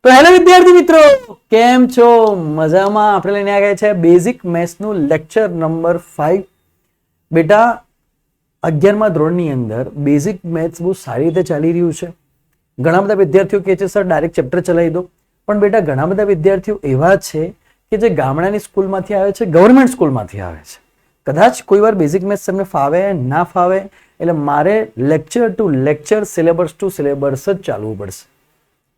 તો હેલો વિદ્યાર્થી મિત્રો, કેમ છો? મજામાં? આપણે લઈને આવ્યા છે બેઝિક મેથ્સ નું લેક્ચર નંબર 5. બેટા 11મા ધોરણની અંદર બેઝિક મેથ્સ બહુ સારી રીતે ચાલી રહ્યું છે. ઘણા બધા વિદ્યાર્થીઓ કહે છે સર ડાયરેક્ટ ચેપ્ટર ચલાવી દો, પણ બેટા ઘણા બધા વિદ્યાર્થીઓ એવા છે કે જે ગામડાની સ્કૂલમાંથી આવે છે, ગવર્મેન્ટ સ્કૂલમાંથી આવે છે. કદાચ કોઈ વાર બેઝિક મેથ્સ તમને ફાવે ના ફાવે, એટલે મારે lecture to lecture, syllabus to syllabus જ ચાલવું પડશે.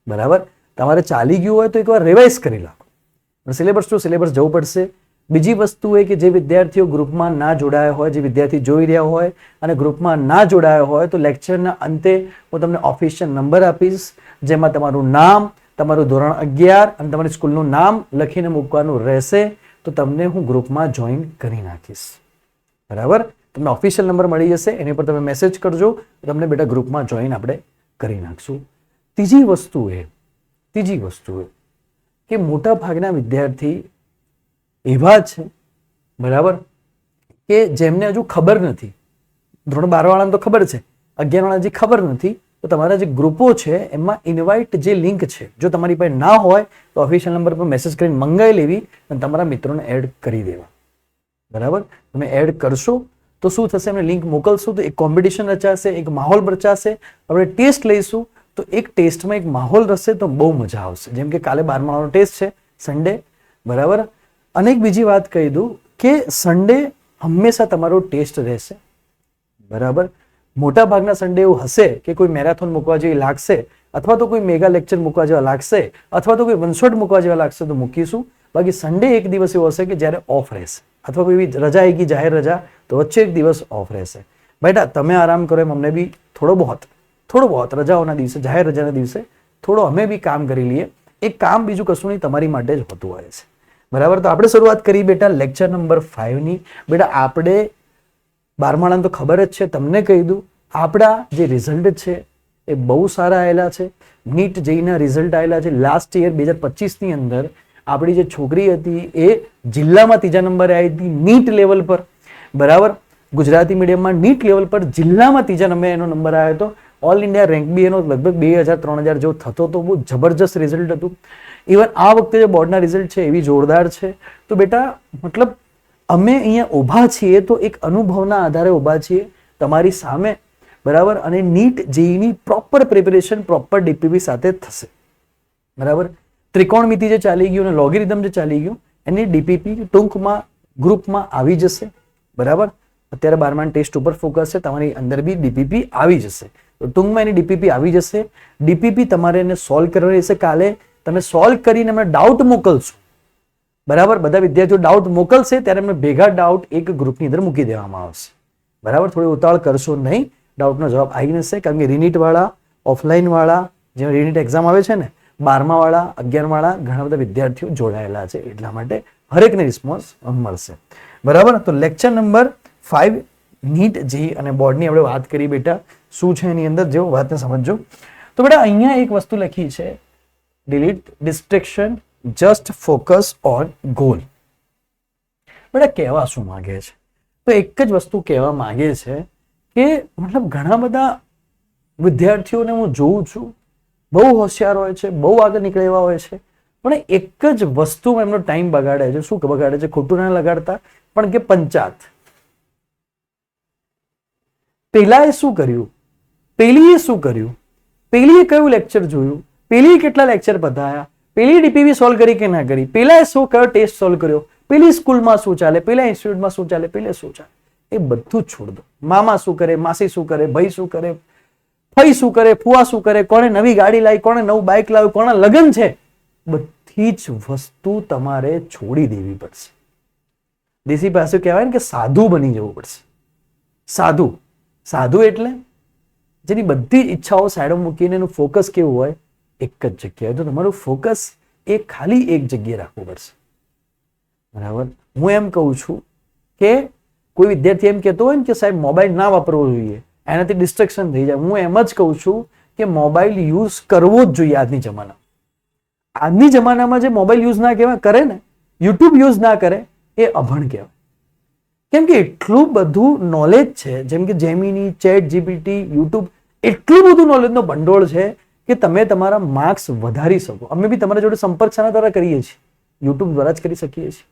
બરાબર? તમારે ચાલી ગયું હોય તો એકવાર રિવાઇઝ કરી નાખો, પણ સિલેબસ ટુ સિલેબસ જવું પડશે. બીજી વસ્તુ એ કે જે વિદ્યાર્થીઓ ગ્રુપમાં ના જોડાયા હોય, જે વિદ્યાર્થી જોઈ રહ્યા હોય અને ગ્રુપમાં ના જોડાયા હોય, તો લેક્ચરના અંતે હું તમને ઓફિશિયલ નંબર આપીશ, જેમાં તમારું નામ, તમારું ધોરણ 11 અને તમારી સ્કૂલનું નામ લખીને મૂકવાનું રહેશે. તો તમને હું ગ્રુપમાં જોઈન કરી નાખીશ. બરાબર? તમને ઓફિશિયલ નંબર મળી જશે, એની પર તમે મેસેજ કરજો, તમને બેટા ગ્રુપમાં જોઈન આપણે કરી નાખશું. ત્રીજી વસ્તુ એ કે મોટા ભાગના વિદ્યાર્થી એવા છે, બરાબર, કે જેમને હજુ ખબર નથી. ધોરણ 12 વાળાને તો ખબર છે, 11 વાળા હજી ખબર નથી. તો તમારા જે ગ્રુપો છે એમાં ઇન્વાઇટ જે લિંક છે, જો તમારી પાસે ના હોય તો ઓફિશિયલ નંબર પર મેસેજ કરીને મંગાવી લેવી અને તમારા મિત્રોને એડ કરી દેવા. બરાબર? તમે એડ કરશો તો શું થશે, એમને લિંક મોકલશું તો એક કોમ્પિટિશન રચાશે, એક માહોલ રચાશે. આપણે ટેસ્ટ લઈશું તો એક ટેસ્ટમાં એક માહોલ રહેશે તો બહુ મજા આવશે. જેમ કે કાલે 12માનો ટેસ્ટ છે, સન્ડે. બરાબર? અને એક બીજી વાત કહી દઉં કે સન્ડે હંમેશા તમારો ટેસ્ટ રહેશે. બરાબર? મોટા ભાગના સન્ડે એવું હશે કે કોઈ મેરેથોન મૂકવા જેવી લાગશે, અથવા તો કોઈ મેગા લેક્ચર મૂકવા જેવા લાગશે, અથવા તો કોઈ વન શોટ મૂકવા જેવા લાગશે તો મૂકીશું. બાકી સન્ડે એક દિવસ એવો હશે કે જ્યારે ઓફ રહેશે, અથવા કોઈ રજા આવી ગઈ, જાહેર રજા, તો વચ્ચે એક દિવસ ઓફ રહેશે. બેટા તમે આરામ કરો, એમ અમને બી થોડો બહોત રજાઓના દિવસે, જાહેર રજાના દિવસે થોડો અમે બી કામ કરી લઈએ. એ કામ બીજું કશું નહીં, તમારી માટે જ હોતું હોય છે. બરાબર? તો આપણે શરૂઆત કરી બેટા લેક્ચર નંબર 5 ની. બેટા આપણે 12માના તો ખબર જ છે, તમને કહી દઉં, આપણા જે રિઝલ્ટ છે એ બહુ સારા આવેલા છે. નીટ જેઈના રિઝલ્ટ આવેલા છે. લાસ્ટ યર 2025 ની અંદર આપણી જે છોકરી હતી એ જિલ્લામાં 3જા નંબરે આવી હતી નીટ લેવલ પર. બરાબર? ગુજરાતી મીડિયમમાં નીટ લેવલ પર જિલ્લામાં 3જા નંબરે એનો નંબર આવ્યો હતો. ઓલ ઇન્ડિયા રેન્ક બી એનો લગભગ 2000-3000 જેવો થતો હતો. બહુ જબરજસ્ત રિઝલ્ટ હતું. ઇવન આ વખતે જે બોર્ડના રિઝલ્ટ છે એ બી જોરદાર છે. તો બેટા મતલબ અમે અહીંયા ઊભા છીએ તો એક અનુભવના આધારે ઊભા છીએ તમારી સામે. બરાબર? અને નીટ જેઈની પ્રોપર પ્રિપેરેશન પ્રોપર ડીપીપી સાથે થશે. બરાબર? ત્રિકોણમિતિ જે ચાલી ગયું અને લોગેરિધમ જે ચાલી ગયું એની ડીપીપી ટૂંકમાં ગ્રુપમાં આવી જશે. બરાબર? અત્યારે 12મા ટેસ્ટ ઉપર ફોકસ છે, તમારી અંદર બી ડીપીપી આવી જશે. તો ટૂંકમાં એની ડીપીપી આવી જશે. ડીપીપી તમારે એને સોલ્વ કરવાની રહેશે. કાલે તમે સોલ્વ કરીને અમે ડાઉટ મોકલશો. બરાબર? બધા વિદ્યાર્થીઓ ડાઉટ મોકલશે ત્યારે અમે ભેગા ડાઉટ એક ગ્રુપની અંદર મૂકી દેવામાં આવશે. બરાબર? થોડી ઉતાવળ કરશો નહીં, ડાઉટનો જવાબ આવી જશે. કારણ કે રિનીટ વાળા, ઓફલાઈન વાળા, જે રિનીટ એક્ઝામ આવે છે ને, 12મા વાળા, 11 વાળા ઘણા બધા વિદ્યાર્થીઓ જોડાયેલા છે, એટલા માટે હરેકને રિસ્પોન્સ મળશે. બરાબર? તો લેક્ચર નંબર 5 નીટ જેઈ અને બોર્ડની આપણે વાત કરી. બેટા શું છે એની અંદર, જેવો વાતને સમજો. તો બેટા અહીંયા એક વસ્તુ લખી છે, delete destruction, just focus on goal. બેટા કહેવા શું માંગે છે? તો એક જ વસ્તુ કહેવા માંગે છે કે મતલબ ઘણા બધા વિદ્યાર્થીઓને હું જોઉં છું, બહુ હોશિયાર હોય છે, બહુ આગળ નીકળે એવા હોય છે, પણ એક જ વસ્તુમાં એમનો ટાઈમ બગાડે છે. શું બગાડે છે? ખોટું ના લગાડતા, પણ કે પંચાત. પેલાએ શું કર્યું, પેલીએ શું કર્યું, પેલીએ કયું લેક્ચર જોયું, પેલીએ કેટલા લેક્ચર પતાયા, પેલી ડીપીવી સોલ્વ કરી કે ના કરી, પેલાએ શું કયો ટેસ્ટ સોલ્વ કર્યો, પેલી સ્કૂલમાં શું ચાલે, પેલા ઇન્સ્ટિટ્યૂટમાં શું ચાલે, પેલે શું ચાલે, એ બધું જ છોડ દો. મામા શું કરે, માસી શું કરે, ભાઈ શું કરે, ફઈ શું કરે, ફુવા શું કરે, કોણે નવી ગાડી લાવી, કોણે નવું બાઇક લાવ્યું, કોણે લગ્ન છે, બધી જ વસ્તુ તમારે છોડી દેવી પડશે. દેશી પાસે કહેવાય ને કે સાધુ બની જવું પડશે. સાધુ એટલે જેની બધી ઈચ્છાઓ સાઈડમાં મૂકીને એનું ફોકસ કેવું હોય, એક જ જગ્યાએ. તો તમારું ફોકસ એ ખાલી એક જગ્યાએ રાખવું પડશે. બરાબર? હું એમ કહું છું કે કોઈ વિદ્યાર્થી એમ કહેતો હોય ને કે સાહેબ મોબાઈલ ના વાપરવો જોઈએ, એનાથી ડિસ્ટ્રેક્શન થઈ જાય. હું એમ જ કહું છું કે મોબાઈલ યુઝ કરવો જ જોઈએ. આજની જમાનામાં જે મોબાઈલ યુઝ ના કરે ને, યુટ્યુબ યુઝ ના કરે, એ અભણ કહેવાય. કેમ કે એટલું બધું નોલેજ છે, જેમ કે જેમિની, ચેટ જીપીટી, યુટ્યુબ, એટલું બધું નોલેજનો ભંડોળ છે કે તમે તમારા માર્ક્સ વધારી શકો. અમે બી તમારા જોડે સંપર્ક શાના દ્વારા કરીએ છીએ? યુટ્યુબ દ્વારા જ કરી શકીએ છીએ.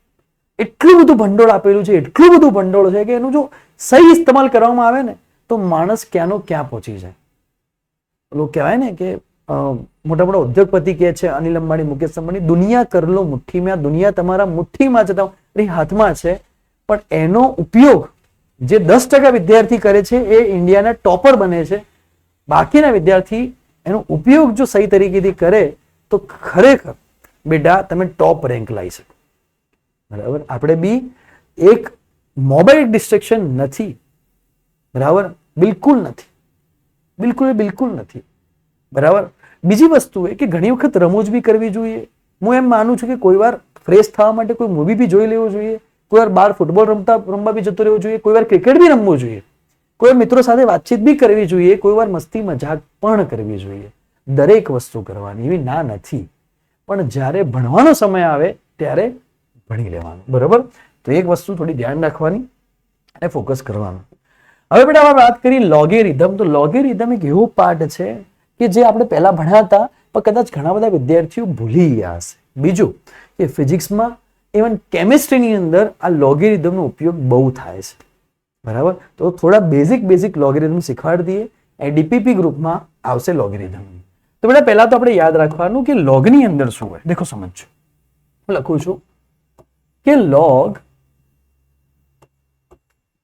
એટલું બધું ભંડોળ આપેલું છે, એટલું બધું ભંડોળ છે કે એનું જો સહી ઇસ્તેમાલ કરવામાં આવે ને તો માણસ ક્યાંનો ક્યાં પહોંચી જાય. લોકો કહેવાય ને કે મોટા મોટા ઉદ્યોગપતિ કહે છે, અનિલ અંબાણી, મુકેશ અંબાણી, દુનિયા કર લો મુઠ્ઠી में, દુનિયા તમારા મુઠ્ઠીમાં છે, તમારી હાથમાં છે. પણ એનો ઉપયોગ જે 10% વિદ્યાર્થી કરે છે એ ઇન્ડિયાના ટોપર બને છે. બાકીના વિદ્યાર્થી એનો ઉપયોગ જો સહી તરીકેથી કરે તો ખરેખર બેટા તમે ટોપ રેન્ક લાવી શકો. બરાબર. આપણે બી એક મોબાઈલ ડિસ્ટ્રેક્શન નથી. બરાબર, બિલકુલ નથી, બિલકુલ નથી. બરાબર. બીજી વસ્તુ એ કે ઘણી વખત રમૂજ બી કરવી જોઈએ. હું એમ માનું છું કે કોઈ વાર ફ્રેશ થવા માટે કોઈ મૂવી બી જોઈ લેવું જોઈએ, કોઈ વાર બહાર ફૂટબોલ રમવા બી જતો રહેવું જોઈએ, કોઈ વાર ક્રિકેટ બી રમવું જોઈએ, કોઈ વાર મિત્રો સાથે વાતચીત બી કરવી જોઈએ, કોઈ વાર મસ્તી મજાક પણ કરવી જોઈએ. દરેક વસ્તુ કરવાની, એવી ના નથી. પણ જ્યારે ભણવાનો સમય આવે ત્યારે ભણી લેવાનું. બરાબર. તો એક વસ્તુ થોડી ધ્યાન રાખવાની અને ફોકસ કરવાનું. હવે બેટા આપણે વાત કરી લોગેરિધમ. તો લોગેરિધમ એક એવો પાર્ટ છે કે જે આપણે પહેલા ભણ્યા હતા પણ કદાચ ઘણા બધા વિદ્યાર્થીઓ ભૂલી ગયા હશે. બીજું કે ફિઝિક્સમાં ઇવન કેમિસ્ટ્રીની અંદર આ લોગેરિધમનો ઉપયોગ બહુ થાય છે. બરાબર. તો થોડા બેઝિક લોગેરિધમ શીખવાડી દઈએ. ડીપીપી ગ્રુપમાં આવશે લોગેરિધમ. તો બેટા પહેલા તો આપણે યાદ રાખવાનું કે લોગની અંદર શું હોય. દેખો સમજો, હું લખું છું કે log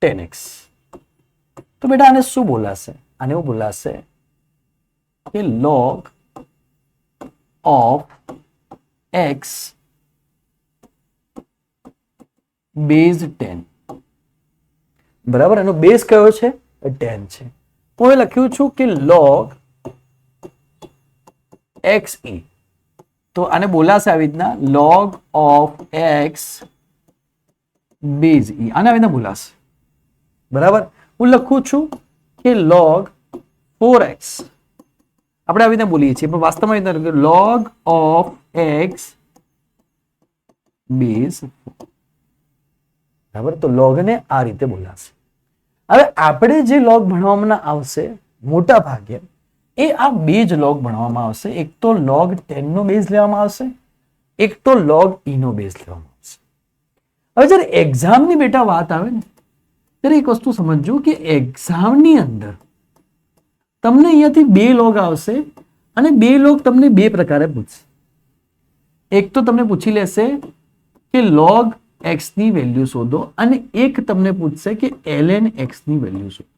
10x. તો બેટા આને શું બોલાશે? આને એવું બોલાશે કે log of x base 10. બરાબર. એનો બેઝ કયો છે? 10 છે. હું એ લખ્યું છું કે log xe. તો આને બોલાશે આવી રીતના log of x base e. આને આવી રીતના બોલાશે. બરાબર. હું લખું છું કે log 4x. આપણે આવી રીતના બોલીએ છીએ પણ વાસ્તવમાં log of x base 4. બરાબર. તો log ને આ રીતે બોલાશે. હવે આપણે જે log ભણવામાં આવશે મોટા ભાગે એ આ બે જ log ભણવામાં આવશે. એક તો log 10 નો બેઝ લેવામાં આવશે, એક તો log e નો બેઝ લેવામાં આવશે. હવે જ્યારે એક્ઝામની બેટા વાત આવે ને ત્યારે એક વસ્તુ સમજજો કે એક્ઝામની અંદર તમને અહીંયાથી બે log આવશે અને બે log તમને બે પ્રકારે પૂછશે. એક તો તમને પૂછી લેશે કે log x ની વેલ્યુ શોધો અને એક તમને પૂછશે કે ln x ની વેલ્યુ શોધો.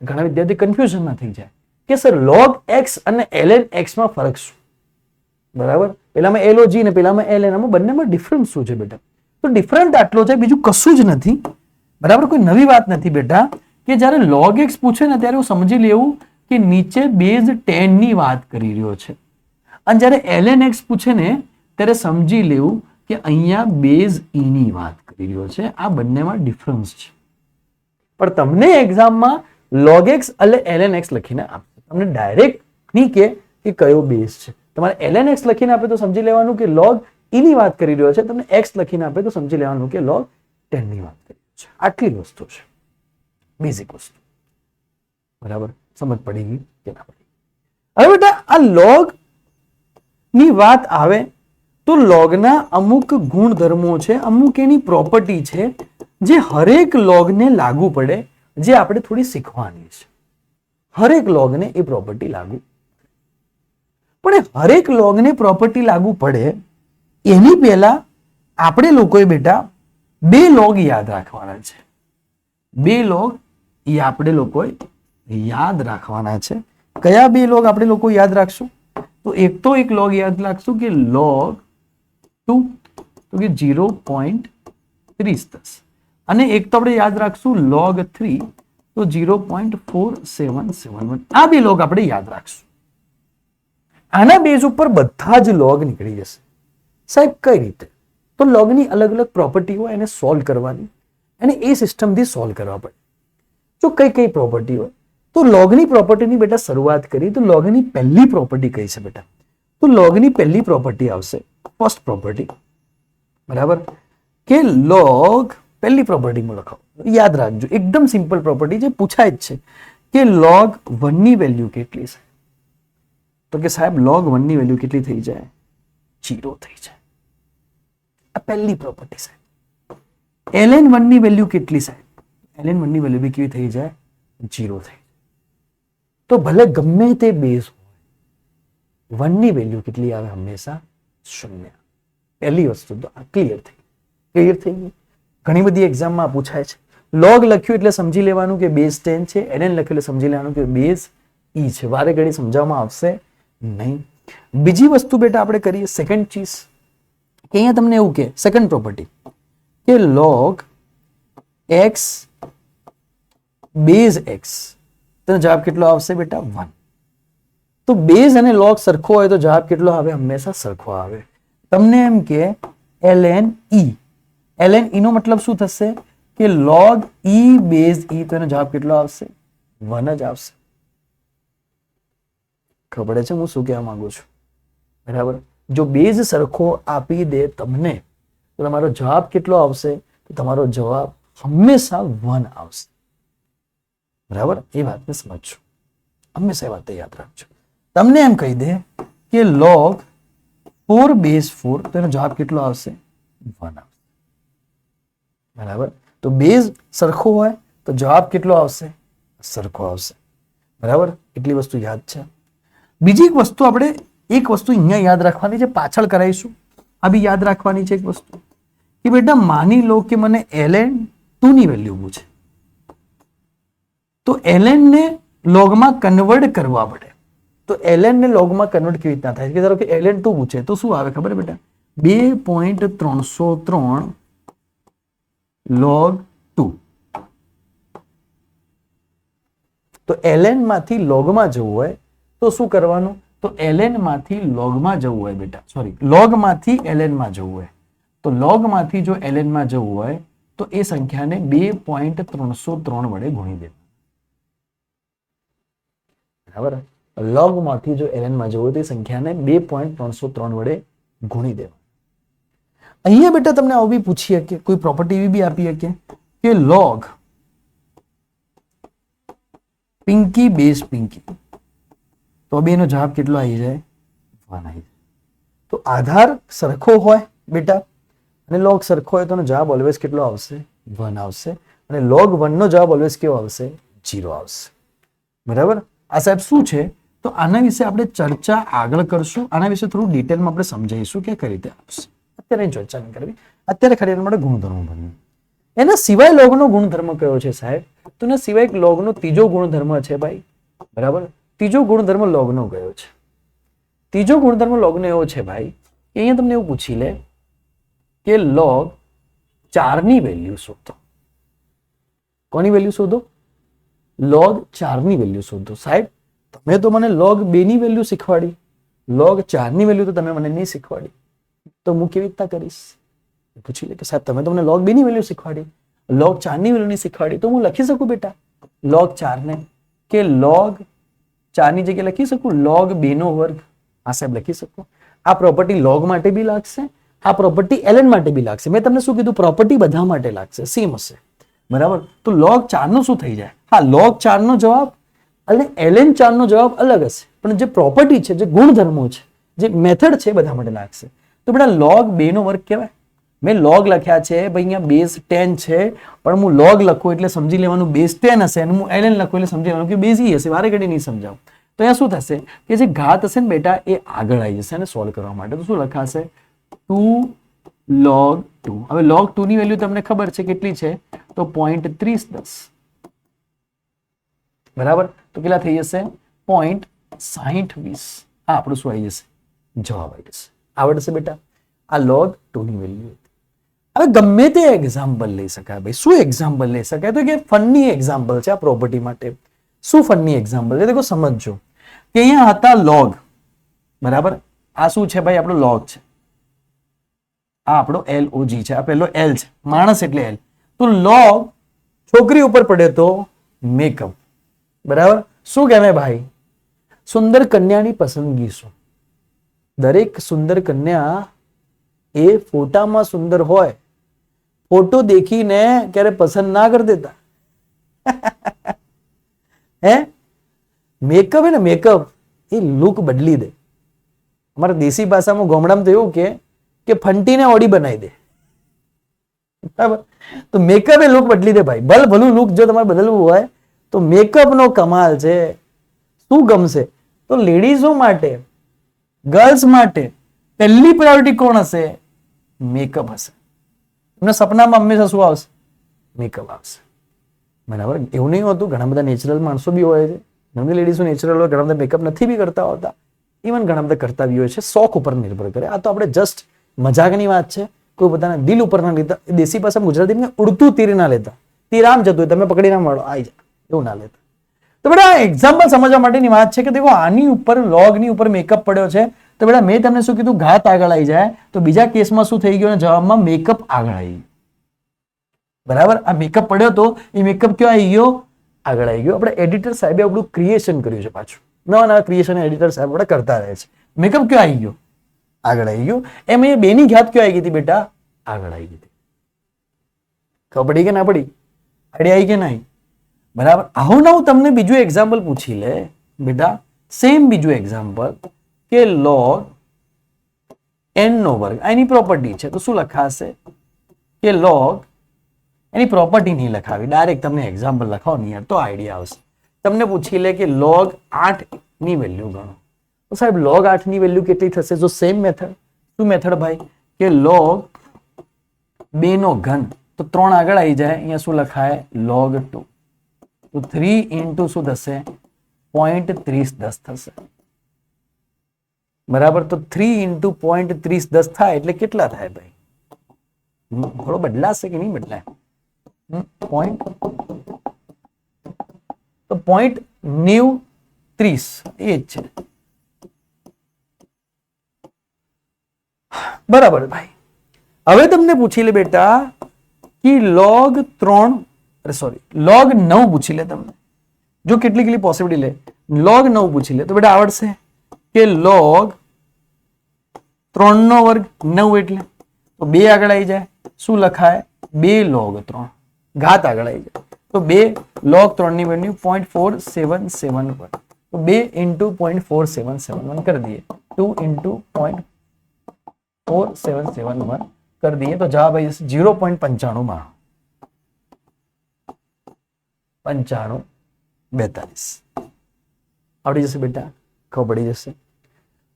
ઘણા વિદ્યાર્થી કન્ફ્યુઝનમાં થઈ જાય કે સર log x અને ln x માં ફરક શું? બરાબર. પેલામાં log ને પેલામાં ln, આમાં બંનેમાં ડિફરન્સ શું છે બેટા? તો ડિફરન્ટ આટલો છે, બીજું કશું જ નથી. બરાબર. કોઈ નવી વાત નથી બેટા કે જ્યારે log x પૂછે ને ત્યારે હું સમજી લેવું કે નીચે બેઝ 10 ની વાત કરી રહ્યો છે અને જ્યારે ln x પૂછે ને ત્યારે સમજી લેવું કે અહીંયા બેઝ e ની વાત કરી રહ્યો છે. આ બંનેમાં ડિફરન્સ છે. પણ તમને એક્ઝામમાં log x અને ln x લખીને આપશે. તમને ડાયરેક્ટ નહીં કે કયો બેઝ છે. તમારે ln x લખીને આપે તો સમજી લેવાનું કે log e ની વાત કરી રહ્યો છે. તમને x લખીને આપે તો સમજી લેવાનું કે log 10 ની વાત કરી રહ્યો છે. આટલી વસ્તુ છે, બેઝિક વસ્તુ. બરાબર. સમજ પડી ગઈ કે ના પડી? હવે બેટા આ log ની વાત આવે તો logના અમુક ગુણધર્મો છે, અમુક એની પ્રોપર્ટી છે જે હરેક logને લાગુ પડે, જે આપણે થોડી શીખવાની છે. હરેક logને એ પ્રોપર્ટી લાગુ, પણ હરેક logને પ્રોપર્ટી લાગુ પડે એની પહેલા આપણે લોકોએ બેટા બે log યાદ રાખવાના છે. બે log એ આપણે લોકોએ યાદ રાખવાના છે. કયા બે log આપણે લોકો યાદ રાખશું? તો એક log યાદ રાખશું કે log 2 તો કે 0.30 અને એક તો આપણે યાદ રાખશું log 3 તો 0.4771. આ બે log આપણે યાદ રાખશું. આના બેઝ ઉપર બધા જ log નીકળી જશે. સાહેબ કઈ રીતે? તો logની અલગ અલગ પ્રોપર્ટી હોય એને સોલ્વ કરવાની અને એ સિસ્ટમથી સોલ્વ કરવા પડે. જો કઈ કઈ પ્રોપર્ટી હોય તો logની પ્રોપર્ટીની બેટા શરૂઆત કરી તો logની પહેલી પ્રોપર્ટી કઈ છે બેટા? તો logની પહેલી પ્રોપર્ટી આવશે ફર્સ્ટ પ્રોપર્ટી. બરાબર. કે log પહેલી પ્રોપર્ટીમાં લખાવો, યાદ રાખજો, એકદમ સિમ્પલ પ્રોપર્ટી જે પૂછાય જ છે કે log 1 ની વેલ્યુ કેટલી છે? તો કે સાહેબ log 1 ની વેલ્યુ કેટલી થઈ જાય? 0 થઈ જાય. આ પહેલી પ્રોપર્ટી સાહેબ. ln1 ની વેલ્યુ કેટલી સાહેબ? ln1 ની વેલ્યુ બી કેવી થઈ જાય? 0 થઈ જાય. તો ભલે ગમે તે બેઝ હોય, 1 ની વેલ્યુ કેટલી આવે? હંમેશા 0. પહેલી વસ્તુ તો આ ક્લિયર થઈ ગઈ. ઘણી બધી એક્ઝામમાં પૂછાય છે. log લખ્યું એટલે સમજી લેવાનું કે બેઝ 10 છે, ln લખ્યું એટલે સમજી લેવાનું કે બેઝ e છે. વારે ઘડી સમજાવવામાં આવશે નહીં. બીજી વસ્તુ બેટા આપણે કરીએ સેકન્ડ ચીઝ, કે અહીંયા તમને એવું કે સેકન્ડ પ્રોપર્ટી કે log x બેઝ x, તો જવાબ કેટલો આવશે બેટા? 1. તો બેઝ અને log સરખો હોય તો જવાબ કેટલો આવે? હંમેશા સરખો આવે. તમને એમ કે ln e નો મતલબ શું થશે કે log e બેઝ e, તો એનો જવાબ કેટલો આવશે? 1 જ આવશે. ખબર છે હું શું કહેવા માંગુ છું? બરાબર. જો બેઝ સરખો આપી દે તમને તો તમારો જવાબ કેટલો આવશે? તો તમારો જવાબ હંમેશા 1 આવશે. બરાબર. એ વાતને સમજજો, હંમેશા એ વાત યાદ રાખજો. તમને એમ કહી દે કે log 4 બેઝ 4, તો એનો જવાબ કેટલો આવશે? 1 આવશે. બરાબર. તો બેઝ સરખો હોય તો જવાબ કેટલો આવશે? સરખો આવશે. બરાબર. એટલી વસ્તુ યાદ છે. બીજી એક વસ્તુ આપણે એક વસ્તુ અહીંયા યાદ રાખવાની છે, પાછળ કરાવીશું. આ બી યાદ રાખવાની છે એક વસ્તુ કે બેટા માની લો કે મને ln2 ની વેલ્યુ પૂછે, તો ln ને લોગમાં કન્વર્ટ કરવા પડે. તો ln ને લોગમાં કન્વર્ટ કેવી રીતના થાય? કે ધારો કે ln2 પૂછે તો શું આવે ખબર બેટા? 2.303 log 2. તો ln માંથી લોગમાં જવું હોય તો શું કરવાનું? તો ln માંથી લોગમાં જવું હોય બેટા, સોરી, લોગ માંથી ln માં જવું હોય તો લોગ માંથી જો ln માં જવું હોય તો એ સંખ્યાને 2.303 વડે ગુણી દે. બરાબર. લોગ માંથી જો ln માં જવું હોય તો એ સંખ્યાને 2.303 વડે ગુણી દેવા. અહીંયા બેટા તમને આવું બી પૂછી શકે, કોઈ પ્રોપર્ટી એવી બી આપી શકે કે log પિંકી બેઝ પિંકી, તો બે નો જવાબ કેટલો આવી જાય? 1 આવી જાય. તો આધાર સરખો હોય બેટા અને log સરખો હોય તો જવાબ ઓલવેઝ કેટલો આવશે? 1 આવશે. અને log 1 નો જવાબ ઓલવેઝ કેવો આવશે? 0 આવશે. બરાબર. આ સાહેબ શું છે? તો આના વિશે આપણે ચર્ચા આગળ કરશું. આના વિશે થોડું ડિટેલમાં આપણે સમજાવીશું કે કઈ રીતે આવશે. અત્યારે ચર્ચા નહીં કરવી. અત્યારે ખાલી એના માટે ગુણધર્મ ભણવું. એના સિવાય લોગનો ગુણધર્મ કયો છે સાહેબ? તો એના સિવાય એક લોગનો ત્રીજો ગુણધર્મ છે ભાઈ. બરાબર. ત્રીજો ગુણધર્મ લોગનો કયો છે? ત્રીજો ગુણધર્મ લોગનો એવો છે ભાઈ કે અહીંયા તમને એવું પૂછી લે કે log 4 ની વેલ્યુ શોધો. કોની વેલ્યુ શોધો? log 4 ની વેલ્યુ શોધો. સાહેબ તમે તો મને log 2 ની વેલ્યુ શીખવાડી, log 4 ની વેલ્યુ તો તમે મને નહીં શીખવાડી, તો હું કેવી રીતના કરીશ? પૂછી લે કે સાહેબ તમે તો મને log 2 ની વેલ્યુ શીખવાડી, log 4 ની વેલ્યુ નહીં શીખવાડી, તો હું લખી શકું બેટા log 4 ને કે log 4 ની જગ્યાએ લખી શકું log 2 નો વર્ગ? હા સાહેબ લખી શકું. આ પ્રોપર્ટી log માટે બી લાગશે, આ પ્રોપર્ટી ln માટે બી લાગશે. મેં તમને શું કીધું? પ્રોપર્ટી બધા માટે લાગશે, સેમ હશે. બરાબર. તો log 4 નો શું થઈ જાય? હા, log 4 નો જવાબ અને ln 4 નો જવાબ અલગ હશે, પણ જે પ્રોપર્ટી છે, જે ગુણધર્મો છે, જે મેથડ છે, બધા માટે લાગશે. તો બેટા log 2 નો વર્ગ કહેવાય. મેં log લખ્યા છે ભાઈ, અહીંયા બેઝ 10 છે, પણ હું log લખું એટલે સમજી લેવાનું બેઝ 10 હશે, અને હું ln લખું એટલે સમજી લેવાનું કે બેઝ e હશે. વારે ઘડી નહીં સમજાવું. તો અહીંયા શું થશે કે જે ઘાત હશે ને બેટા એ આગળ આવી જશે અને સોલ્વ કરવા માટે. તો શું લખાશે? 2 log 2. હવે log 2 ની વેલ્યુ તમને ખબર છે કેટલી છે? તો 0.3010. બરાબર. તો કેટલા થઈ જશે? 0.6020. આ આપણું શું આવી જશે? જવાબ આવી જશે. આવડશે બેટા? આ log 2 ની વેલ્યુ. હવે ગમે તે એક્ઝામ્પલ લઈ શકાય ભાઈ. શું એક્ઝામ્પલ લઈ શકાય? તો કે ફનની એક્ઝામ્પલ છે આ પ્રોપર્ટી માટે. શું ફનની એક્ઝામ્પલ છે? દેખો સમજજો કે અહીંયા હતા log. બરાબર. આ શું છે ભાઈ? આપણો log છે. આ આપણો LOG છે. આ પહેલો L છે, માણસ એટલે L. તો log છોકરી ઉપર પડે તો મેકઅપ. બરાબર. શું કહેવાય ભાઈ? સુંદર કન્યાની પસંદગી શું? દરેક સુંદર કન્યા એ ફોટામાં સુંદર હોય, ફોટો દેખીને ક્યારે પસંદ ના કરી દેતા. હે મેકઅપ હે ને મેકઅપ, એ લુક બદલી દે. અમારા દેશી ભાષામાં ગામડામાં તો એવું કે ફંટીને ઓડી બનાવી દે. બરાબર, તો મેકઅપ એ લુક બદલી દે ભાઈ. ભલું લુક જો તમારે બદલવું હોય તો મેકઅપ નો કમાલ છે. શું ગમશે? તો લેડીઝો માટે, ગર્લ્સ માટે પહેલી પ્રાયોરિટી કોણ હશે? મેકઅપ હશે. એમના સપનામાં હંમેશા શું આવશે? મેકઅપ આવશે. બરાબર, એવું નહીં હોતું. ઘણા બધા નેચરલ માણસો બી હોય છે, ઘણી લેડીઝો નેચરલ હોય, ઘણા બધા મેકઅપ નથી બી કરતા હોતા, ઇવન ઘણા બધા કરતા બી હોય છે. શોખ ઉપર નિર્ભર કરે. આ તો આપણે જસ્ટ મજાકની વાત છે. કોઈ પોતાના દિલ ઉપર ના લેતા. દેશી ભાષામાં ગુજરાતીમાં ઉડતું તીર ના લેતા. તીર આમ જતું હોય, તમે પકડી ના મળો, આવી જાય, એવું ના લેતા. તો બેટા એક્ઝામ્પલ સમજવા માટેની વાત છે કે દેખો આની ઉપર લોગની ઉપર મેકઅપ પડ્યો છે. તો બેટા મેં તમને શું કીધું? ઘાત આગળ આવી જાય. તો બીજા કેસમાં શું થઈ ગયું? જવાબમાં મેકઅપ આગળ આવી ગયું. બરાબર, આ મેકઅપ પડ્યો તો એ મેકઅપ કયો આવી ગયો? આગળ આવી ગયો. આપણે એડિટર સાહેબે આપણું ક્રિએશન કર્યું છે. પાછું નવા ક્રિએશન એડિટર સાહેબ આપણે કરતા રહે છે. મેકઅપ કયો આવી ગયો? આગળ આવી ગયું. એમ એ બેની ઘાત કયો આવી ગઈ હતી બેટા? આગળ આવી ગઈ હતી. ખબર પડી કે ના પડી? આઈડિયા આવી કે નહીં? બરાબર. આવું હું તમને બીજું એક્ઝામ્પલ પૂછી લે બેટા. સેમ બીજું એક્ઝામ્પલ કે log n નો વર્ગ. એની પ્રોપર્ટી છે તો શું લખાશે? કે log, એની પ્રોપર્ટી નહીં લખાવી, ડાયરેક્ટ તમને એક્ઝામ્પલ લખાવો ને યાર તો આઈડિયા આવશે. તમને પૂછી લે કે log 8 ની વેલ્યુ ગણો. તો સાહેબ log 8 ની વેલ્યુ કેટલી થશે? જો સેમ મેથડ. શું મેથડ ભાઈ? કે log 2 નો ઘન. તો 3 આગળ આવી જાય. અહીંયા શું લખાય? log 2. તો 3 ઇન્ટુ શું થશે? 0.3010 થશે. બરાબર, તો 3 ઇન્ટુ 0.3010 થાય એટલે કેટલા થાય ભાઈ? થોડો બદલાશે કે નહીં બદલાય? તો 0.9030 એ જ છે. બરાબર ભાઈ. હવે તમને પૂછી લે બેટા કે log 9 પૂછી લે તમને. જો કેટલી પોસિબિલિટી લે, log 9 પૂછી લે તો બેટા આવડશે કે log 3 નો વર્ગ 9 એટલે તો 2 આગળ આવી જાય. શું લખાય? 2 log 3. ઘાત આગળ આવી જાય તો 2 log 3 ની વેલ્યુ 0.4771. તો 2 ઇન્ટુ 0.4771 કરી દઈએ. 2 ઇન્ટુ 0.4771 કરી દઈએ તો જવાબ આવી જશે 0.95 42. આવડી જશે બેટા, ખબર પડી જશે.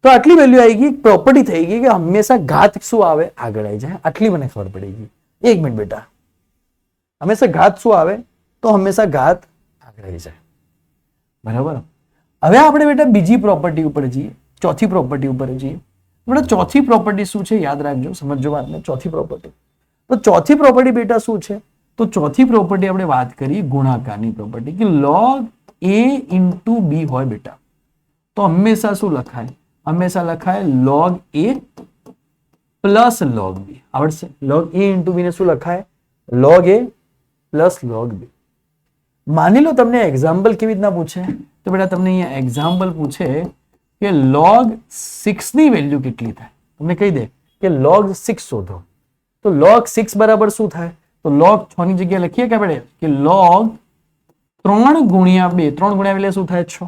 તો આટલી વેલ્યુ આવી ગઈ, પ્રોપર્ટી થઈ ગઈ કે હંમેશા ઘાત શું આવે? આગળ આવી જાય. આટલી મને ખબર પડી ગઈ. એક મિનિટ બેટા, હંમેશા ઘાત શું આવે? તો હંમેશા ઘાત આગળ આવી જાય. બરાબર. હવે આપણે બેટા બીજી પ્રોપર્ટી ઉપર જઈએ, ચોથી પ્રોપર્ટી ઉપર જઈએ. બેટા ચોથી પ્રોપર્ટી શું છે? યાદ રાખજો, સમજો વાતને. ચોથી પ્રોપર્ટી, તો ચોથી પ્રોપર્ટી બેટા શું છે? તો ચોથી પ્રોપર્ટી આપણે વાત કરી ગુણાકારની પ્રોપર્ટી કે log a ઇન્ટુ b હોય બેટા તો હંમેશા શું લખાય? હંમેશા લખાય log a plus log b. આવડશે? log a ઇન્ટુ b ને શું લખાય? log a plus log b. માની લો તમને એક્ઝામ્પલ કેવી રીતના પૂછે? તો બેટા તમને અહીંયા એક્ઝામ્પલ પૂછે કે log 6 ની વેલ્યુ કેટલી થાય? તમને કહી દે કે log 6 શોધો. તો log 6 બરાબર શું થાય? તો log 6 ની જગ્યાએ લખીએ કે આપણે કે log 3 ગુણ્યા 2. 3 ગુણ્યા એટલે શું થાય? 6.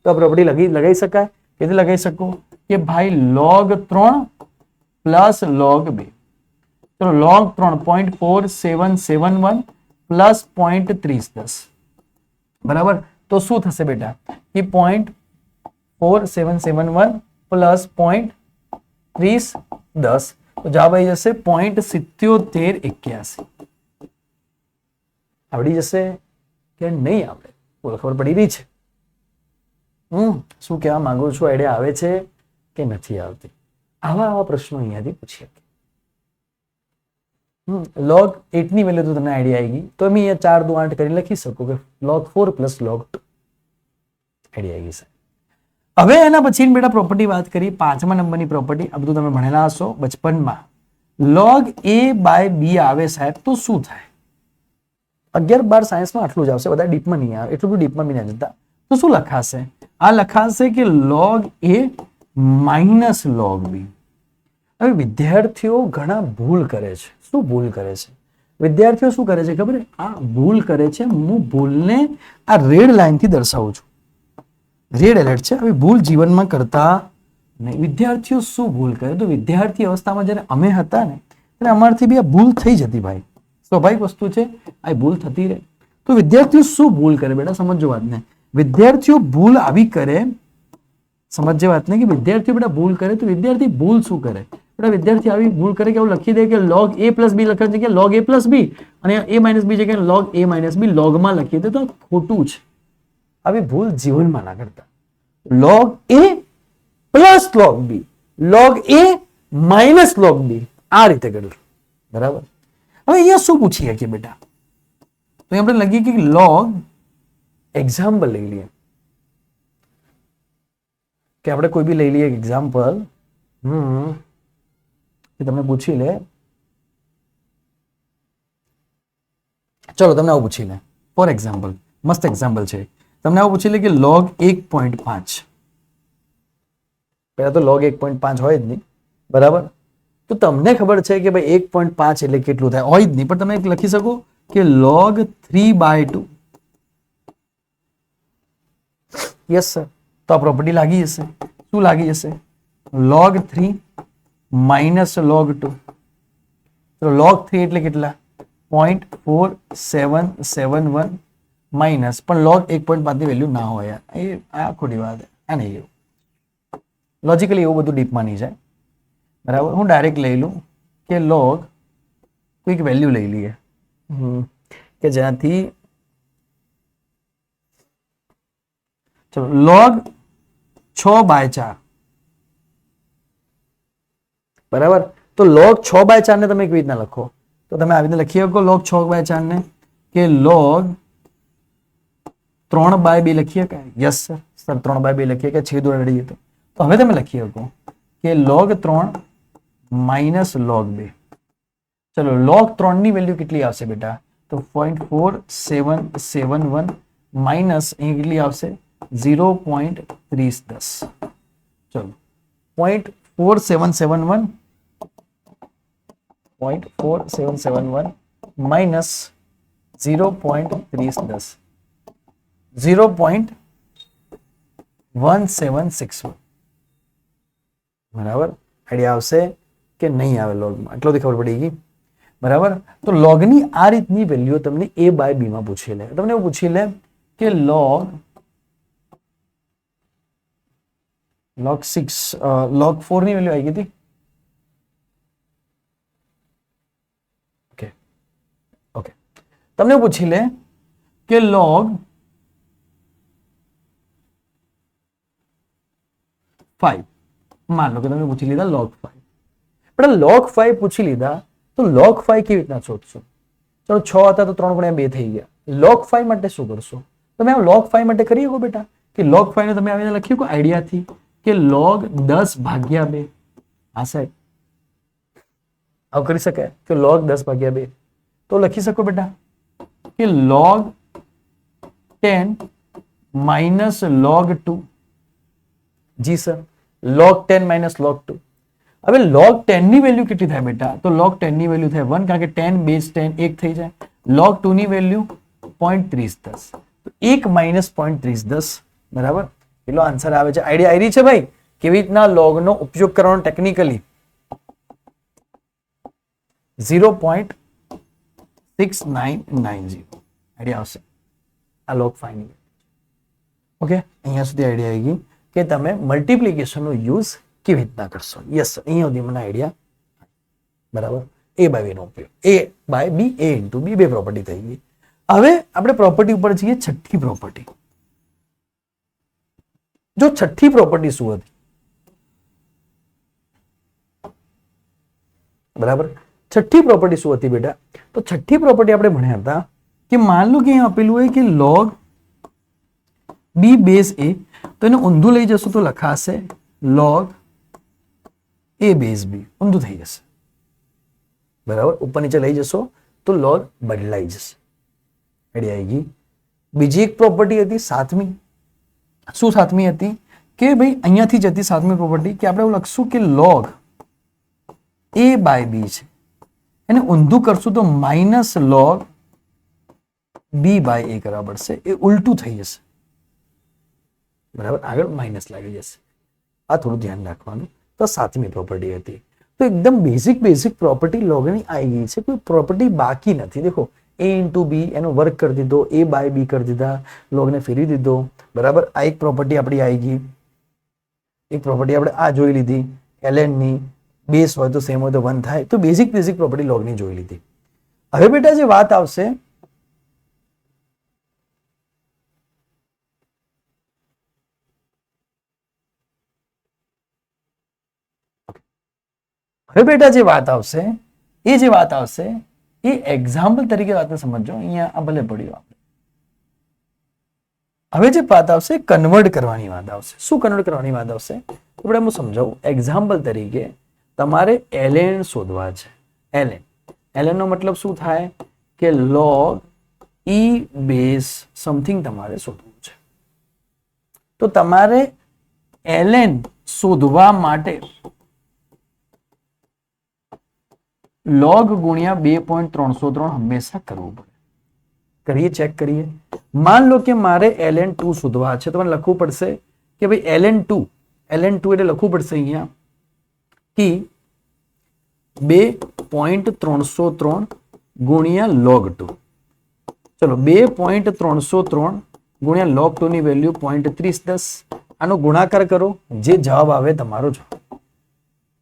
તો આ પ્રોપર્ટી લગાઈ શકાય. કેવી લગાઈ શકો? કે ભાઈ log 3 પ્લસ log 2. તો log 3 0.4771 પ્લસ 0.3010. બરાબર. તો શું થશે બેટા? કે 0.4771 પ્લસ 0.3010. તો જવાબ આવી જશે 0.7781. આવડી જશે કે નહીં આવડે? બોલો, ખબર પડી રહી છે? શું કહેવા માંગુ છું? આઈડિયા આવે છે કે નથી આવતી? આવા પ્રશ્નો અહીંયાથી પૂછી શકે. log 8 ની વેલ્યુ તો તમને આઈડિયા આવી ગઈ. તો અમે અહીંયા 4 દુ 8 કરી લખી શકો કે log 4 પ્લસ log 2. આઈડિયા આવી ગઈ છે. હવે એના પછી બેટા પ્રોપર્ટી વાત કરી, 5મા નંબરની પ્રોપર્ટી. આ બધું તમે ભણેલા હશો બચપનમાં. log a બાય b આવે સાહેબ તો શું થાય? 11-12 સાયન્સમાં આટલું જ આવશે, બધા ડીપમાં નહીં આવે, એટલું બધું ડીપમાં બી નહીં જતા. તો શું લખાશે? આ લખાશે કે log a minus log b. હવે વિદ્યાર્થીઓ ઘણા ભૂલ કરે છે. શું ભૂલ કરે છે? વિદ્યાર્થીઓ શું કરે છે ખબર? આ ભૂલ કરે છે. હું ભૂલને આ રેડ લાઈનથી દર્શાવું છું. રેડ એલર્ટ છે. હવે ભૂલ જીવનમાં કરતા નહીં. વિદ્યાર્થીઓ શું ભૂલ કરે? તો વિદ્યાર્થી અવસ્થામાં જ્યારે અમે હતા ને ત્યારે અમારાથી બી આ ભૂલ થઈ જતી ભાઈ, સ્વાભાવિક વસ્તુ છે, આ ભૂલ થતી રહે. તો વિદ્યાર્થીઓ શું ભૂલ કરે બેટા? સમજો વાતને. વિદ્યાર્થીઓ ભૂલ આવી કરે, સમજે વાતને કે વિદ્યાર્થીઓ બેટા ભૂલ કરે તો વિદ્યાર્થી ભૂલ શું કરે? બેટા વિદ્યાર્થી આવી ભૂલ કરે કે એવું લખી દે કે log a પ્લસ બી લખવાની જગ્યાએ log a પ્લસ બી અને a માઇનસ બી જગ્યાએ log a માઇનસ બી લોગમાં લખી દે તો ખોટું છે. આવી ભૂલ જીવનમાં ના કરતા. log a plus log b, log a minus log b, આ રીતે કરવું. બરાબર. હવે અહીંયા શું પૂછી શકીએ બેટા? તો આપણે લખીએ કે log, એક્ઝામ્પલ લઈ લઈએ કે આપણે કોઈ બી લઈ લઈએ એક્ઝામ્પલ કે તમને પૂછી લે, ચલો તમને આવું પૂછી લે, ફોર એક્ઝામ્પલ, મસ્ત એક્ઝામ્પલ છે, તમને આવું પૂછી લે કે log 1.5. પહેલા તો log 1.5 હોય જ નહીં, બરાબર. તો તમને ખબર છે કે ભાઈ 1.5 એટલે કેટલું થાય? હોય જ નહીં, પણ તમે લખી શકો કે log 3/2. Yes sir. તો આ પ્રોપર્ટી લાગી જશે. શું લાગી જશે? log 3 minus log 2. તો log 3 એટલે કેટલા? 0.4771 માઇનસ, પણ log 1.5 ની વેલ્યુ ના હોય. એ આ ખોટી વાત છે. આ નહીં, એવું લોજિકલી એવું બધું ડીપમાં નહીં જાય. બરાબર. હું ડાયરેક્ટ લઈ લઉં કે log કોઈક વેલ્યુ લઈ લઈએ કે જેનાથી, ચલો log 6/4. બરાબર. તો log 6/4 ને તમે કેવી રીતના લખો? તો તમે આવી રીતે લખી શકો log 6/4 ને કે log 3/2 લખી શકાય. યસ સર, 3/2 લખીએ કે છેદ ઉડાડીએ તો હવે તમે લખી શકો કે log 3 માઇનસ log 2. ચલો log 3 ની વેલ્યુ કેટલી આવશે બેટા? તો 0.4771 માઇનસ અહીં કેટલી આવશે? 0.3010. ચલો 0.4771 માઇનસ 0.3010, 0.1761. બરાબર. આઈડિયા આવશે કે નહીં આવે લોગમાં? એટલો ખબર પડી ગઈ. બરાબર. તો લોગની આ રીતની વેલ્યુ તમને a બાય b માં પૂછી લે. તમને એવું પૂછી લે કે log 4 ની વેલ્યુ આવી ગઈ હતી. ઓકે. તમને પૂછી લે કે log 5. માન લો કે તમે પૂછી લીધા log 5. પણ log 5 પૂછી લીધા તો log 5 કેવી રીતના શોધશો? ચલો 6 હતા તો 3 × 2 થઈ ગયા. log 5 માટે શું કરશો? તમે આમ log 5 માટે કરી શકો બેટા કે log 5 ને તમે આવીને લખી શકો આઈડિયાથી કે log 10/2. આ સાહેબ આવું કરી શકાય કે log 10/2. તો લખી શકો બેટા કે log 10 માઇનસ log 2. જી સર, log 10 માઇનસ log 2. હવે log 10 ની વેલ્યુ કેટલી થાય બેટા? તો log 10 ની વેલ્યુ થાય 1, કારણ કે 10 બેઝ 10 1 થઈ જાય. log 2 ની વેલ્યુ 0.3010. તો 1 માઇનસ 0.3010. બરાબર. એટલો આન્સર આવે છે. આઈડિયા આવી છે ભાઈ કેવી રીતના log નો ઉપયોગ કરવાનો ટેકનિકલી? 0.6990 આઈડિયા આવશે આ log 5 ની. ઓકે, અહીંયા સુધી આઈડિયા આવી ગઈ કે તમે મલ્ટિપ્લિકેશનનો યુઝ કેવી રીતના કરશો. યસ, અહીંયા સુધી મને આઈડિયા. બરાબર. a બાય b નો ઉપયોગ, a by b, a into b, બે પ્રોપર્ટી થઈ ગઈ. હવે આપણે પ્રોપર્ટી ઉપર જઈએ. છઠ્ઠી પ્રોપર્ટી. જો છઠ્ઠી પ્રોપર્ટી શું હતી? બરાબર. છઠ્ઠી પ્રોપર્ટી શું હતી બેટા? તો છઠ્ઠી પ્રોપર્ટી આપણે ભણ્યા હતા કે માન લો કે અહીંયા આપેલું હોય કે log b બેઝ a, તો એને ઊંધું લઈ જશું તો લખાશે log a બેઝ b. ઊંધું થઈ જશે. બરાબર. ઉપર નીચે લઈ જશો તો log બદલાઈ જશે. આઈડિયા આવી ગઈ. બીજી એક પ્રોપર્ટી હતી સાતમી. શું સાતમી હતી? કે ભાઈ અહીંયાથી જ હતી સાતમી પ્રોપર્ટી કે આપણે એવું લખશું કે log a બાય b છે, એને ઊંધું કરશું તો minus log b by a કરવા પડશે. એ ઉલટું થઈ જશે. બરાબર, આગળ માઇનસ લાગી જશે. આ થોડું ધ્યાન રાખવાનું. તો 7મી પ્રોપર્ટી હતી. તો એકદમ બેઝિક પ્રોપર્ટી લોગની આવી ગઈ છે, કોઈ પ્રોપર્ટી બાકી નથી. દેખો a ઇન્ટુ બી એનો વર્ક કરી દીધો, a બાય બી કરી દીધા, લોગને ફેરવી દીધો. બરાબર, આ એક પ્રોપર્ટી આપણી આવી ગઈ. એક પ્રોપર્ટી આપણે આ જોઈ લીધી ln ની, બેઝ હોય તો સેમ હોય તો 1 થાય. તો બેઝિક પ્રોપર્ટી લોગની જોઈ લીધી. હવે બેટા જે વાત આવશે એ એક્ઝામ્પલ તરીકે વાતને સમજો. અહીંયા આ ભલે પડ્યું આપણે. હવે જે વાત આવશે કન્વર્ટ કરવાની વાત આવશે. શું કન્વર્ટ કરવાની વાત આવશે? આપણે હું સમજાવું. એક્ઝામ્પલ તરીકે તમારે ln શોધવા છે. ln નો મતલબ શું થાય કે log e બેઝ સમથિંગ તમારે શોધવું છે. તો તમારે ln શોધવા માટે log ગુણ્યા 2.303 હંમેશા કરવું પડે. કરીએ, ચેક કરીએ. માન લો કે મારે ln2 શોધવા છે, તો મને લખવું પડશે કે ભાઈ ln2 એટલે લખવું પડશે અહીંયા કે 2.303 ગુણ્યા log2. ચલો 2.303 ગુણ્યા log2 ની વેલ્યુ 0.3010. આનો ગુણાકાર કરો, જે જવાબ આવે તમારો જવાબ.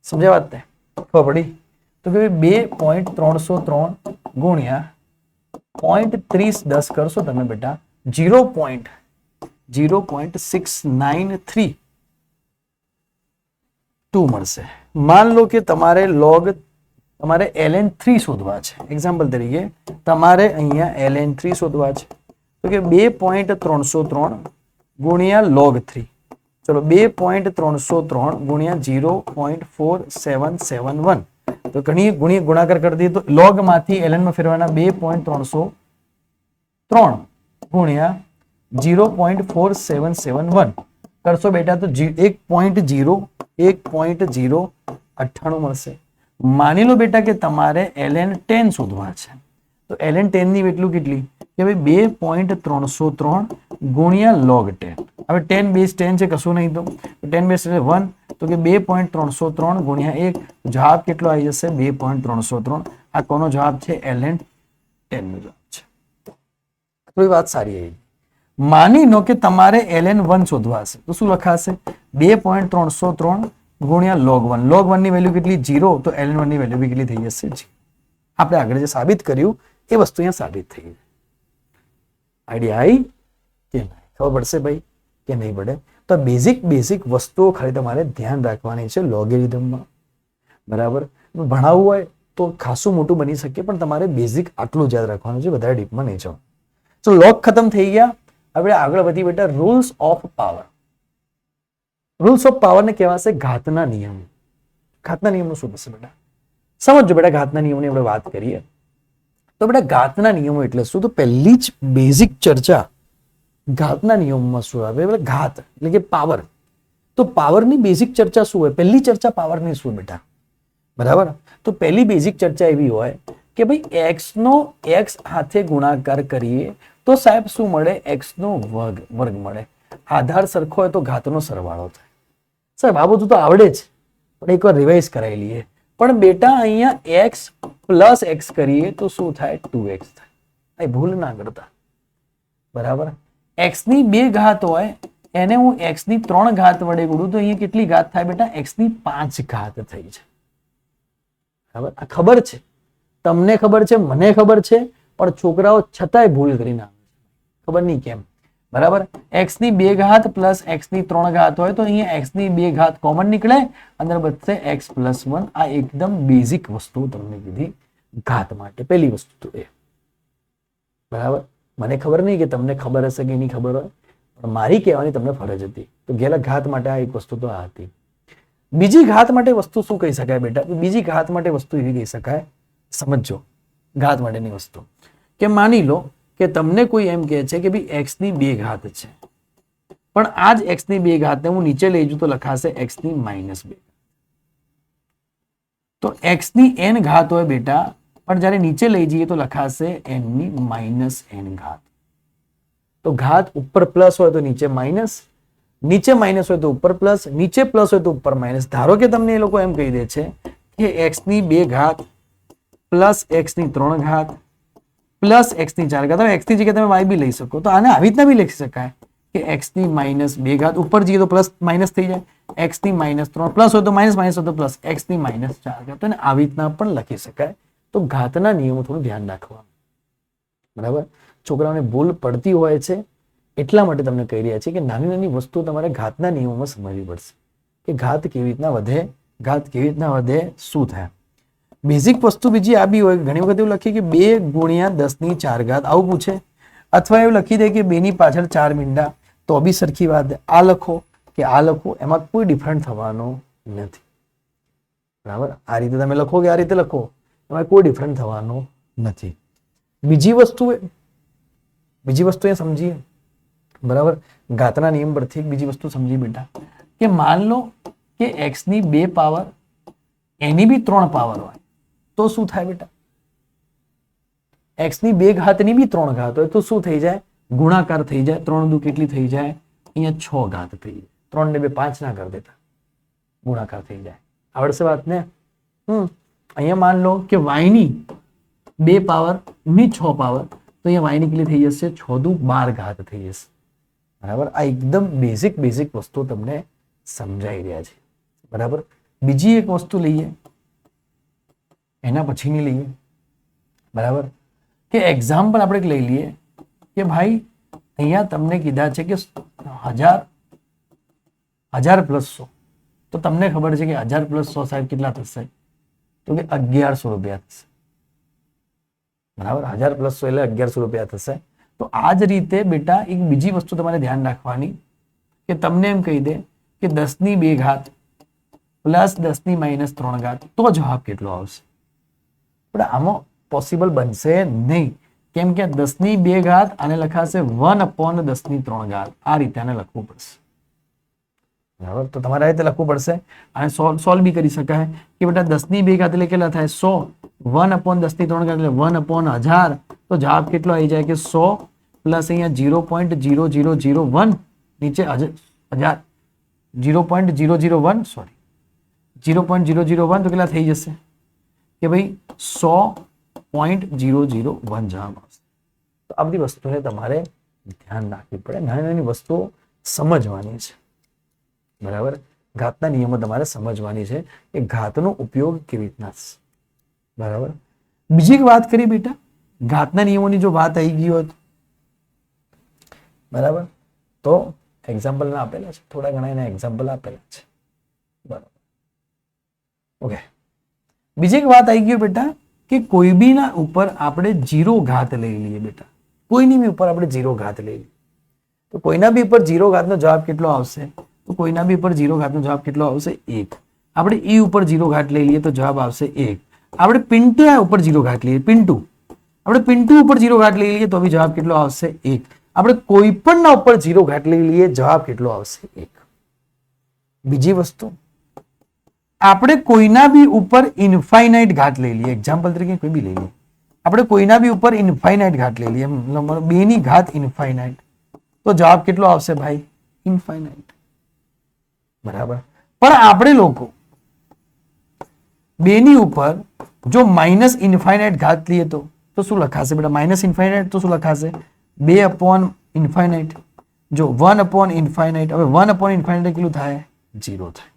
સમજ્યા વાત ને? ખબર પડી? તો કે 2.303 ગુણ્યા 0.3010 કરશો તમે બેટા 0.6932 મળશે. માન લો કે તમારે ln3 શોધવા છે. એક્ઝામ્પલ તરીકે તમારે અહીંયા ln3 શોધવા છે. તો કે 2.303 ગુણ્યા log3. ચલો 2.303 ગુણ્યા 0.4771. તો ઘણી ગુણાકાર કરી દઈએ તો log માંથી ln માં ફેરવાના 2.303 ગુણ્યા 0.4771 કરશો બેટા તો 1.098 મળશે. માની લો બેટા કે તમારે ln10 શોધવા છે. તો ln10 ની વેલ્યુ કેટલી કે ભાઈ 2.303 ગુણ્યા log10. હવે 10 બેઝ 10 છે, કશું નહીં. તો 10 બેઝ 1 તો કે 2.303 ગુણ્યા 1 જવાબ કેટલો આવી જશે? 2.303. આ કોનો જવાબ છે? ln10 નો જવાબ છે. તો એ વાત સારી આવી. માની લો કે તમારે ln1 શોધવા છે, તો શું લખાશે? 2.303 ગુણ્યા log1. log1 ની વેલ્યુ કેટલી? 0. તો ln1 ની વેલ્યુ કેટલી થઈ જશે? 0. આપણે આગળ જે સાબિત કર્યું એ વસ્તુ અહીંયા સાબિત થઈ ગઈ. આઈડિયા આવી કે નહીં? ખબર પડશે ભાઈ કે નહીં પડે? તો બેઝિક વસ્તુઓ ખાલી તમારે ધ્યાન રાખવાની છે લોગેરિધમમાં. બરાબર, ભણાવવું હોય તો ખાસું મોટું બની શકે, પણ તમારે બેઝિક આટલું જ યાદ રાખવાનું છે, વધારે ડીપમાં નહીં જવાનું. તો લોગ ખતમ થઈ ગયા. આપણે આગળ વધી બેટા rules of power. Rules of power ને કહેવાશે ઘાતના નિયમ. ઘાતના નિયમનું શું થશે બેટા? સમજો બેટા, ઘાતના નિયમોની આપણે વાત કરીએ તો બેટા ઘાતના નિયમો એટલે શું? તો પહેલી જ બેઝિક ચર્ચા ઘાતના નિયમોમાં શું આવે? ઘાત એટલે કે પાવર. તો પાવરની બેઝિક ચર્ચા શું હોય? પહેલી ચર્ચા પાવરની શું બેટા? બરાબર, તો પહેલી બેઝિક ચર્ચા એવી હોય કે ભાઈ x નો x સાથે ગુણાકાર કરીએ તો સાહેબ શું મળે? x નો વર્ગ મળે. આધાર સરખો હોય તો ઘાતનો સરવાળો થાય. સાહેબ આ બધું તો આવડે જ, પણ એકવાર રિવાઇઝ કરાવી લઈએ. પણ બેટા અહીંયા x પ્લસ x કરીએ તો શું થાય? 2x થાય. એ ભૂલ ના કરતા. બરાબર, x ની 2 ઘાત હોય એને હું x ની 3 ઘાત વડે ગુણું તો અહીંયા કેટલી ઘાત થાય બેટા? x ની 5 ઘાત થઈ છે. બરાબર, આ ખબર છે, તમને ખબર છે, મને ખબર છે, પણ છોકરાઓ છતાંય ભૂલ કરીને આવે છે. ખબર નહીં કેમ. બરાબર, x ની 2 ઘાત પ્લસ x ની 3 ઘાત હોય તો અહીંયા x ની 2 ઘાત કોમન નીકળે, અંદર બચશે x પ્લસ 1. આ એકદમ બેઝિક વસ્તુ તમને કીધી ઘાત માટે. પહેલી વસ્તુ તો એ. બરાબર, મને ખબર નહીં કે તમને ખબર હશે કે નહીં ખબર હોય, પણ મારી કહેવાની તમને ફરજ હતી. તો ગેલા ઘાત માટે આ એક વસ્તુ તો આ હતી. બીજી ઘાત માટે વસ્તુ શું કહી શકાય બેટા? બીજી ઘાત માટે વસ્તુ એવી કહી શકાય, સમજો ઘાત માટેની વસ્તુ, કે માની લો કે તમને કોઈ એમ કહે છે કે ભાઈ x ની 2 ઘાત છે, પણ આ જ x ની 2 ઘાતને હું નીચે લઈ જઉં તો લખાશે x ની -2. તો x ની n ઘાત હોય બેટા, પણ જ્યારે નીચે લઈ જઈએ તો લખાશે n ની -n ઘાત. તો ઘાત ઉપર પ્લસ હોય તો નીચે માઇનસ, નીચે માઇનસ હોય તો ઉપર પ્લસ, નીચે પ્લસ હોય તો ઉપર માઇનસ. ધારો કે તમને એ લોકો એમ કહી દે છે કે x ની 2 ઘાત પ્લસ x ની 3 ઘાત પ્લસ x ની 4 ઘાત. હવે x ની જગ્યાએ તમે y બી લઈ શકો, તો આને આવી રીતના બી લખી શકાય કે x ની -2 ઘાત, ઉપર જઈએ તો પ્લસ માઇનસ થઈ જાય, x ની -3 પ્લસ હોય તો માઇનસ, માઇનસ હોય તો પ્લસ, x ની -4 ઘાત. તો એને આવી રીતના પણ લખી શકાય. તો ઘાતના નિયમો થોડું ધ્યાન રાખવાનું, બરાબર. છોકરાઓને ભૂલ પડતી હોય છે, એટલા માટે તમને કહી રહ્યા છે કે નાની નાની વસ્તુ તમારે ઘાતના નિયમોમાં સમજવી પડશે કે ઘાત કેવી રીતના વધે, ઘાત કેવી રીતના વધે, શું થાય. બેઝિક વસ્તુ બીજી આ બી હોય, ઘણી વખત એવું લખીએ કે 2 ગુણ્યા 10 ની 4 ઘાત, આવું પૂછે. અથવા એવું લખી દે કે 2 ની પાછળ 4 મીંડા, તો બી સરખી વાત. આ લખો કે આ લખો, એમાં કોઈ ડિફરન્ટ થવાનો નથી, બરાબર. આ રીતે તમે લખો કે આ રીતે લખો, એમાં કોઈ ડિફરન્ટ થવાનો નથી. બીજી વસ્તુ એ સમજીએ, બરાબર. ઘાતના નિયમ પરથી એક બીજી વસ્તુ સમજી બેટા, કે માન લો કે x ની 2 પાવર, એની બી 3 પાવર હોય તો શું થાય બેટા? x ની 2 ઘાત ની બી 3 ઘાત હોય તો શું થઈ જાય? ગુણાકાર થઈ જાય. 3 દુ કેટલી થઈ જાય? અહીંયા 6 ઘાત થઈ જાય. 3 ને 2 5 ના કર દેતા, ગુણાકાર થઈ જાય. આવડશે વાત ને? અહીંયા માન લો કે y ની 2 પાવર ની 6 પાવર, તો અહીંયા y ની કેટલી થઈ જશે? 6 દુ 12 ઘાત થઈ જશે, બરાબર. આ એકદમ બેઝિક વસ્તુ તમને સમજાઈ રહ્યા છે, બરાબર. બીજી એક વસ્તુ લઈએ, એના પછીની લઈએ, બરાબર. કે એક્ઝામ્પલ આપણે લઈ લઈએ કે ભાઈ અહીંયા તમને કીધા છે કે 1000 પ્લસ 100, તો તમને ખબર છે કે 1000 પ્લસ 100 સાહેબ કેટલા થશે? તો કે 1100 રૂપિયા થશે, બરાબર. 1000 પ્લસ 100 એટલે 1100 રૂપિયા થશે. તો આ જ રીતે બેટા એક બીજી વસ્તુ તમારે ધ્યાન રાખવાની કે તમને એમ કહી દે કે 10 ની 2 ઘાત પ્લસ 10 ની -3 ઘાત, તો જવાબ કેટલો આવશે? પણ આમાં પોસિબલ બનશે નહીં, કેમ કે 10 ની 2 ઘાત આને લખાશે 1/10 ની 3 ઘાત. આ રીતે આને લખવું પડશે, બરાબર. તો તમારે આ રીતે લખવું પડશે. અને સોલ્વ બી કરી શકાય કે બેટા 10 ની 2 ઘાત એટલે કેટલા થાય? 100. 1/10 ની 3 ઘાત એટલે 1/1000. તો જવાબ કેટલો આવી જાય કે 100 પ્લસ અહીંયા 0.0001, નીચે 1000, 0.001, સોરી 0.001, તો કેટલા થઈ જશે કે ભાઈ 100.001 જવાબ આવશે. તો આ બધી વસ્તુને તમારે ધ્યાન રાખવી પડે, નાની નાની વસ્તુઓ સમજવાની છે, બરાબર. ઘાતના નિયમો તમારે સમજવાની છે કે ઘાતનો ઉપયોગ કેવી રીતના છે, બરાબર. બીજી એક વાત કરી બેટા, ઘાતના નિયમોની જો વાત આવી ગઈ હોત, બરાબર, તો એક્ઝામ્પલ આપેલા છે, થોડા ઘણા એના એક્ઝામ્પલ આપેલા છે, બરાબર. ઓકે. બીજી એક વાત આવી ગઈ બેટા કે કોઈ બીના ઉપર આપણે 0 ઘાત લઈ લઈએ બેટા, કોઈની બી ઉપર આપણે 0 ઘાત લઈ લઈએ, તો કોઈના બી ઉપર 0 ઘાતનો જવાબ કેટલો આવશે? તો કોઈના બી ઉપર 0 ઘાતનો જવાબ કેટલો આવશે? 1. આપણે e ઉપર 0 ઘાત લઈ લઈએ તો જવાબ આવશે 1. આપણે પિન્ટુ ઉપર 0 ઘાત લઈએ, આપણે પિન્ટુ ઉપર 0 ઘાત લઈ લઈએ તો બી જવાબ કેટલો આવશે? 1. આપણે કોઈ પણના ઉપર 0 ઘાત લઈ લઈએ, જવાબ કેટલો આવશે? 1. બીજી વસ્તુ, આપણે કોઈના બી ઉપર ઇન્ફાઇનાઇટ ઘાત લઈ લઈએ, એક્ઝામ્પલ તરીકે કોઈ બી લઈ લઈએ, આપણે કોઈના બી ઉપર ઇન્ફાઇનાઇટ ઘાત લઈ લઈએ, 2 ની ઘાત ઇન્ફાઇનાઇટ, તો જવાબ કેટલો આવશે ભાઈ? ઇન્ફાઇનાઇટ, બરાબર. પણ આપણે લોકો 2 ની ઉપર જો માઇનસ ઇન્ફાઇનાઇટ ઘાત લઈએ તો શું લખાશે બેટા? માઇનસ ઇન્ફાઇનાઇટ તો શું લખાશે? 2/ઇન્ફાઇનાઇટ. જો 1/ઇન્ફાઇનાઇટ, હવે 1/ઇન્ફાઇનાઇટ કેટલું થાય? 0 થાય,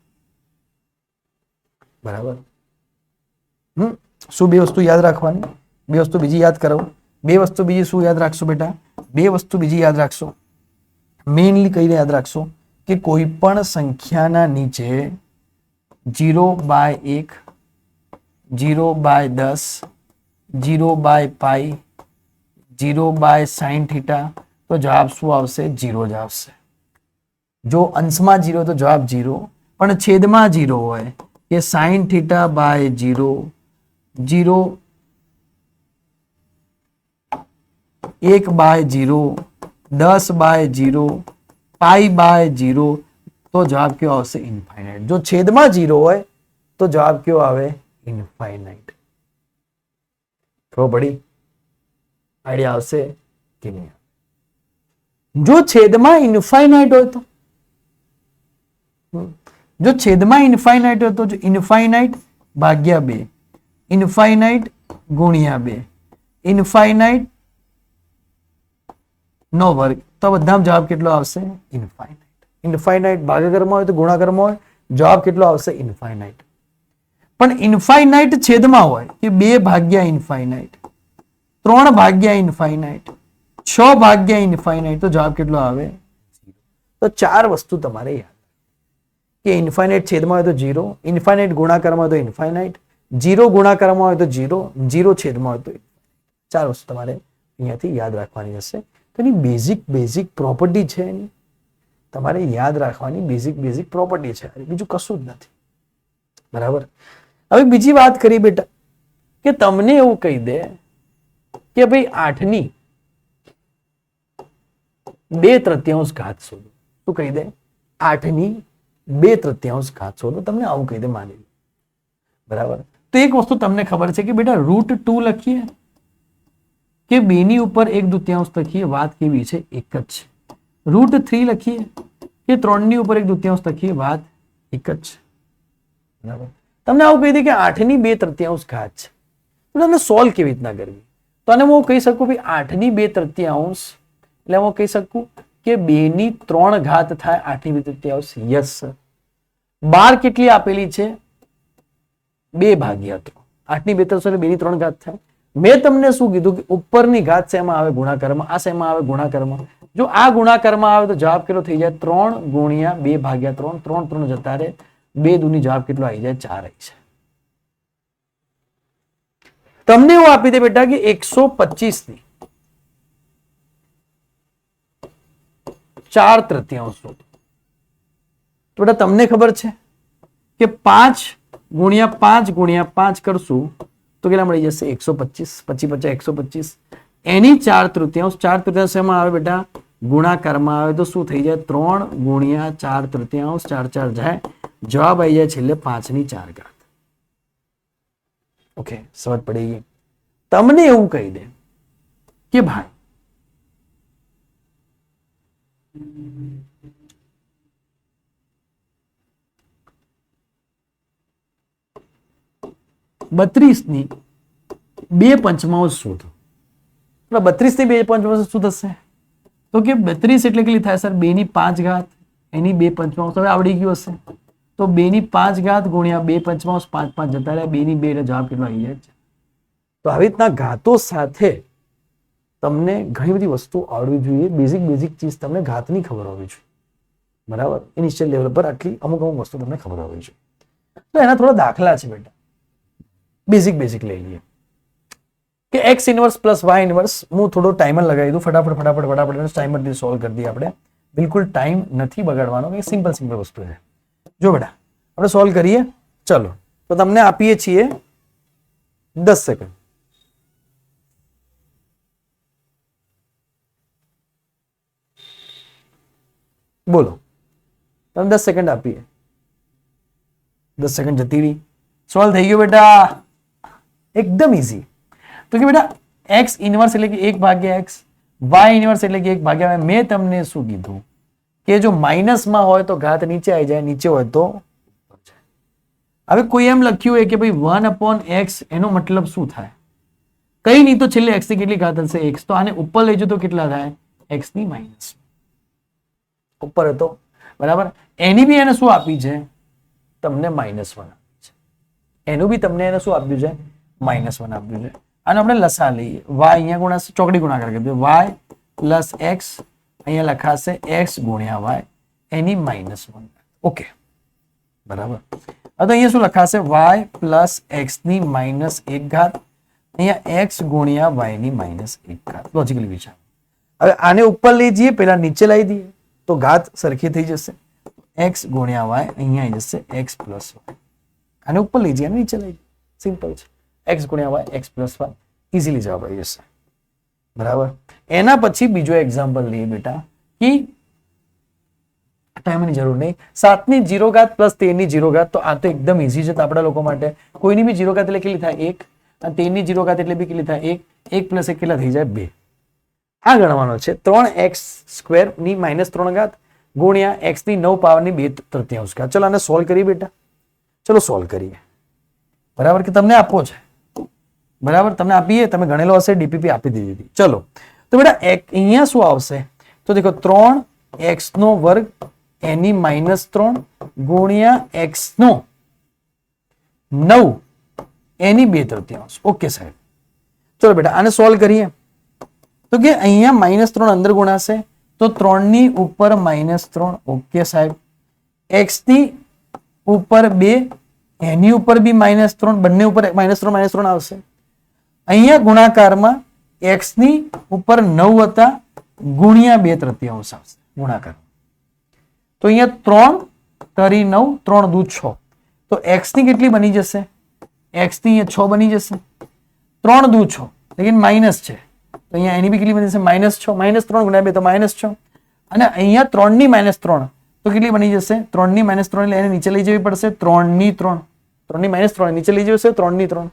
બરાબર. શું બે વસ્તુ યાદ રાખવાની? બે વસ્તુ બીજી યાદ કરાવું. બે વસ્તુ બીજી શું યાદ રાખશો બેટા? બે વસ્તુ બીજી યાદ રાખશો, મેઇનલી કઈને યાદ રાખશો કે કોઈ પણ સંખ્યાના નીચે 0/1, 0/10, 0/π, 0/sin θ, તો જવાબ શું આવશે? 0 જ આવશે. જો અંશમાં 0 તો જવાબ 0, પણ છેદમાં 0 હોય કે sin θ/0, 0, 1/0, 10/0, π/0, તો જવાબ કયો આવશે? ઇન્ફાઇનાઇટ. જો છેદમાં 0 હોય તો જવાબ કયો આવે? ઇન્ફાઇનાઇટ. ખબર પડી? આઈડિયા આવશે કે નહીં? જો છેદમાં ઇન્ફાઇનાઇટ હોય તો જો છેદમાં ઇન્ફાઇનાઇટ હોય તો ઇન્ફાઇનાઇટ ભાગ્યા 2, ઇન્ફાઇનાઇટ ગુણ્યા 2, ઇન્ફાઇનાઇટ નો વર્ગ, તો બધામાં જવાબ કેટલો આવશે? ઇન્ફાઇનાઇટ. ઇન્ફાઇનાઇટ ભાગાકારમાં હોય તો ગુણાકારમાં હોય, જવાબ કેટલો આવશે? ઇન્ફાઇનાઇટ. પણ ઇન્ફાઇનાઇટ છેદમાં હોય કે 2 ભાગ્યા ઇન્ફાઇનાઇટ, 3 ભાગ્યા ઇન્ફાઇનાઇટ, 6 ભાગ્યા ઇન્ફાઇનાઇટ, તો જવાબ કેટલો આવે? તો 4 વસ્તુ તમારે યાદ કે ઇન્ફાઇનાઇટ છેદમાં હોય તો 0, ઇન્ફાઇનાઇટ ગુણાકારમાં હોય તો ઇન્ફાઇનાઇટ, 0 ગુણાકારમાં હોય તો 0, 0 છેદમાં હોય તો 4 વસ્તુ તમારે અહીંયાથી યાદ રાખવાની હશે. તો એની બેઝિક પ્રોપર્ટી છે, એની તમારે યાદ રાખવાની બેઝિક પ્રોપર્ટી છે, બીજું કશું જ નથી. બરાબર. હવે બીજી વાત કરી બેટા કે તમને એવું કહી દે કે ભાઈ 8 ની 2/3 ઘાત શોધો. શું કહી દે? 8 ની 2/3 ઘાત શોધો. તમને આવું કહી દે, માની લો. બરાબર. તો એક વસ્તુ તમને ખબર છે કે બેટા √2 લખીએ કે 2 ની ઉપર 1/2 લખીએ, વાત કેવી છે? એક જ છે. √3 લખીએ કે 3 ની ઉપર 1/2 લખીએ, વાત એક જ છે. બરાબર. તમને આવું કહી દે કે 8 ની 2/3 ઘાત છે, તો તમને સોલ્વ કેવી રીતના કરવી? તો આને હું કહી શકું ભાઈ 8 ની 2/3 એટલે હું કહી શકું કે 2 ની 3 ઘાત થાય 8 ની 2/3. Yes sir. 12 કેટલી આપેલી છે? 2/3. 8 ની 2/3 એટલે 2 ની 3 ઘાત થાય. મેં તમને શું કીધું કે ઉપરની ઘાત શેમાં આવે? ગુણાકારમાં. આ શેમાં આવે? ગુણાકારમાં. જો આ ગુણાકારમાં આવે તો જવાબ કેટલો થઈ જાય? 3 ગુણ્યા 2/3. 3 3 જતા રહે, 2 દૂની જવાબ કેટલો આવી જાય? 4 આવી જાય. તમને એવું આપી દે બેટા કે 125 ની 4/3. તો બેટા તમને ખબર છે કે 5 ગુણ્યા 5 ગુણ્યા 5 કરશું તો કેટલા મળી જશે? 125. 25 50 125. એની 4/3. 4/3 એમાં આવે બેટા? ગુણાકારમાં આવે તો શું થઈ જાય? 3 ગુણ્યા 4/3. 4 4 જાય, જવાબ આવી જાય છેલ્લે 5 ની 4 ઘાત. ઓકે, સમજ પડી ગઈ? તમને એવું કહી દે કે ભાઈ બત્રીસ ની 2/5 શોધો. 32 ની 2/5 શું થશે? તો કે 32 એટલે કેટલી થાય સર? 2 ની 5 ઘાત એની 2/5. હવે આવડી ગયું હશે. તો 2 ની 5 ઘાત ગુણ્યા 2/5, 5 5 જતા રહ્યા, 2 ની 2 એટલે જવાબ કેટલો આવી જાય છે? તો આવી રીતના ઘાતો સાથે તમને ઘણી બધી વસ્તુ આવડવી જોઈએ. બેઝિક ચીજ તમને ઘાતની ખબર હોવી જોઈએ. બરાબર. ઇનિશિયલ લેવલ પર આટલી અમુક વસ્તુ તમને ખબર હોવી જોઈએ. તો એના થોડા દાખલા છે બેટા, બેઝિક લઈ લઈએ કે x inverse plus y inverse. હું થોડો ટાઈમર લગાવી દઉં, ફટાફટ ટાઈમર સોલ્વ કરી દઈએ આપણે. બિલકુલ ટાઈમ નથી બગાડવાનો, કે સિમ્પલ વસ્તુ છે. જો બેટા આપણે સોલ્વ કરીએ. ચલો, તો તમને આપીએ છીએ 10 સેકન્ડ. બોલો, તમે 10 સેકન્ડ આપીએ. 10 સેકન્ડ જતી રહી. સોલ્વ થઈ ગયો બેટા, એકદમ ઈઝી. તો કે બેટા x ઇન્વર્સ એટલે કે 1/x, y ઇન્વર્સ એટલે કે 1/y. મેં તમને શું કીધું કે જો માઇનસમાં હોય તો ઘાત નીચે આવી જાય, નીચે હોય તો. હવે કોઈ એમ લખ્યું હોય કે ભાઈ 1/x, એનો મતલબ શું થાય? કઈ નહીં, તો છેલ્લે x ની કેટલી ઘાત હશે? x. તો આને ઉપર લઈ જજો તો કેટલા થાય? x ની માઇનસ ઉપર હતો. બરાબર. એની બી એને શું આપી છે? તમને -1 આપી છે. એનું બી તમને એને શું આપ્યું છે? -1 આપ્યું છે. આનો આપણે લસા લઈએ. y અહીંયા ગુણાશે, ચોકડી ગુણાકાર કરી દો. y પ્લસ x અહીંયા લખાશે x ગુણ્યા y, એની -1. ઓકે, બરાબર. હવે અહીંયા શું લખાશે? y પ્લસ x ની -1 ઘાત, અહીંયા x ગુણ્યા y ની -1 ઘાત. લોજિકલી વિચાર. હવે આને ઉપર લઈ જઈએ, પેલા નીચે લાવી દઈએ તો ઘાત સરખી થઈ જશે. x ગુણ્યા y અહીંયા આવી જશે x પ્લસ y. આને ઉપર લઈ જઈએ, નીચે લઈ જઈએ. સિમ્પલ છે. x ગુણ્યા y, x plus y, easily જવાબ આવી જશે. બરાબર. એના પછી બીજો એક્ઝામ્પલ લઈએ બેટા કે ટાઈમની જરૂર નહીં. 7 ની 0 ઘાત પ્લસ 13 ની 0 ઘાત. તો આ તો એકદમ ઈઝી છે આપણા લોકો માટે. કોઈની બી 0 ઘાત એટલે કેટલી થાય? 1. અને 13 ની 0 ઘાત એટલે બી કેટલી થાય? 1. 1 પ્લસ 1 કેટલા થઈ જાય? 2. આ ગણવાનો છે. 3x² ની -3 ઘાત ગુણ્યા x ની 9 પાવરની 2/3 ઘાત. ચલો આને સોલ્વ કરીએ બેટા. ચલો સોલ્વ કરીએ. બરાબર કે તમને આપવો છે, બરાબર તમને આપીએ, તમે ગણેલો હશે, ડીપીપી આપી દીધી. ચલો તો બેટા અહીંયા શું આવશે? તો દેખો 3x નો વર્ગ એની -3 ગુણ્યા x નો 9 એની 2/3. ઓકે સાહેબ. ચલો બેટા આને સોલ્વ કરીએ. તો કે અહીંયા -3 અંદર ગુણાશે તો 3 ની ઉપર -3. ઓકે સાહેબ. x ની ઉપર 2 એની ઉપર બી -3, બંને ઉપર -3 આવશે. અહીંયા ગુણાકારમાં x ની ઉપર 9 હતા ગુણ્યા 2/3 આવશે ગુણાકાર. તો અહીંયા 3 તરી 9 3 દુ 6. તો x ની કેટલી બની જશે? x ની અહીંયા 6 બની જશે. 3 દુ 6 લેકિન માઇનસ છે તો અહીંયા એની બી કેટલી બની જશે? -6. -3 ગુણ્યા 2 તો -6. અને અહીંયા 3 ની -3 તો કેટલી બની જશે? 3 ની -3 એટલે એને નીચે લઈ જવી પડશે. 3 ની 3 3 ની -3 નીચે લઈ જશે. 3 ની 3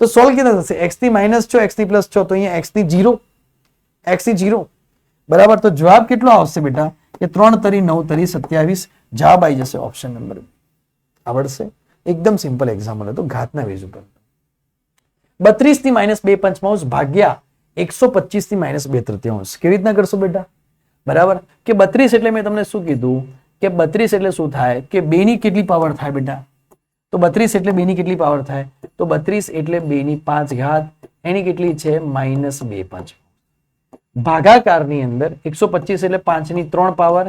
તો સોલ્વ કેવી થશે? x ની -6 x ની +6 તો અહીંયા x ની 0 x ની 0. બરાબર. તો જવાબ કેટલો આવશે બેટા? કે 3 તરી 9 તરી 27. જવાબ આવી જશે ઓપ્શન નંબર. આવડશે? એકદમ સિમ્પલ એક્ઝામ્પલ હતો ઘાતના બેઝ ઉપર. 32 ની -2/5 ભાગ્યા 125 ની -2/3 કેવી રીતના કરશો બેટા? બરાબર કે 32 એટલે મેં તમને શું કીધું કે 32 એટલે શું થાય કે 2 ની કેટલી પાવર થાય બેટા? તો 32 એટલે 2 ની કેટલી પાવર થાય? તો 32 એટલે 2 ની 5 ઘાત એની કેટલી છે? -2/5. ભાગાકારની અંદર 125 એટલે 5 ની 3 પાવર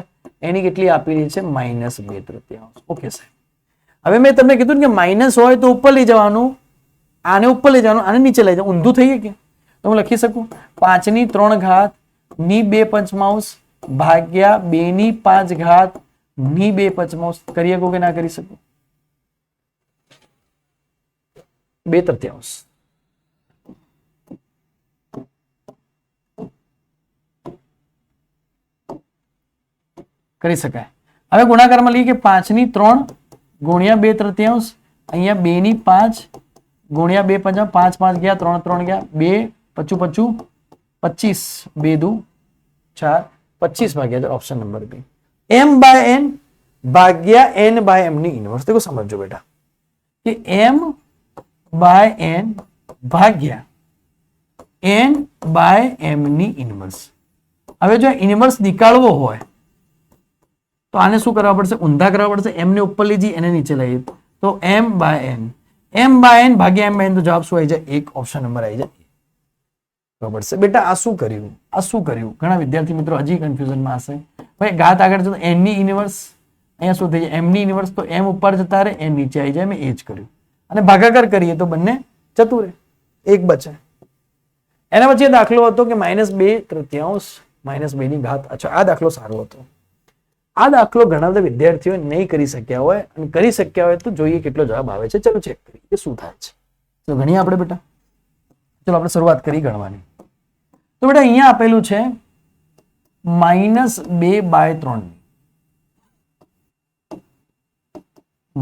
એની કેટલી આપેલી છે? -2/3. ઓકે સાહેબ. હવે મેં તમને કીધું કે માઇનસ હોય તો ઉપર લઈ જવાનું, આને ઉપર લઈ જવાનું, આને નીચે લઈ જવાનું. ઊંધું થઈ કે તો હું લખી શકું 5 ની 3 ઘાત ની 2/5 ભાગ્યા 2 ની 5 ઘાત ની 2/5 કરી શકો કે ના કરી શકું? 2/3 કરી શકાય. હવે ગુણાકારમાં લઈએ કે 5 ની 3 ગુણ્યા 2/3 અહીંયા 2 ની 5 ગુણ્યા 2/5 5 5 ગયા 3 3 ગયા 2 55 25 2 દુ 4 25 ભાગ્યા option number B. m by n ભાગ્યા n બાય m ની ઇન્વર્સ. देखो સમજો બેટા કે m બાય n ભાગ્યા n બાય m ની ઇન્વર્સ. હવે જો ઇન્વર્સ નીકાળવો હોય તો આને શું કરવા પડશે? ઊંધા કરવા પડશે. m ને ઉપર લઈ જઈએ, એને નીચે લઈએ તો m બાય n ભાગ્યા m બાય n તો જવાબ શું આવી જાય? એક ઓપ્શન નંબર આવી જાય. બરાબર છે બેટા. આ શું કર્યું? આ શું કર્યું? ઘણા વિદ્યાર્થી મિત્રો હજી કન્ફ્યુઝનમાં હશે. ભાઈ ઘાત આગળ જતો n ની ઇન્વર્સ, અહીંયા શું થઈ જાય? m ની ઇન્વર્સ તો m ઉપર જતા રહે, n નીચે આવી જાય. મેં એ જ કર્યું. અને ભાગાકાર કરીએ તો બંને જતું રહે, એક બચે. એના પછી દાખલો હતો કે -2/3 -2 ની ઘાત. અચ્છા આ દાખલો સારો હતો. આ દાખલો ઘણા બધા વિદ્યાર્થીઓ નહીં કરી શક્યા હોય અને કરી શક્યા હોય તો જોઈએ કેટલો જવાબ આવે છે. ચલો ચેક કરીએ શું થાય છે. તો ગણીએ આપણે બેટા. ચલો આપણે શરૂઆત કરી ગણવાની. તો બેટા અહીંયા આપેલું છે -2/3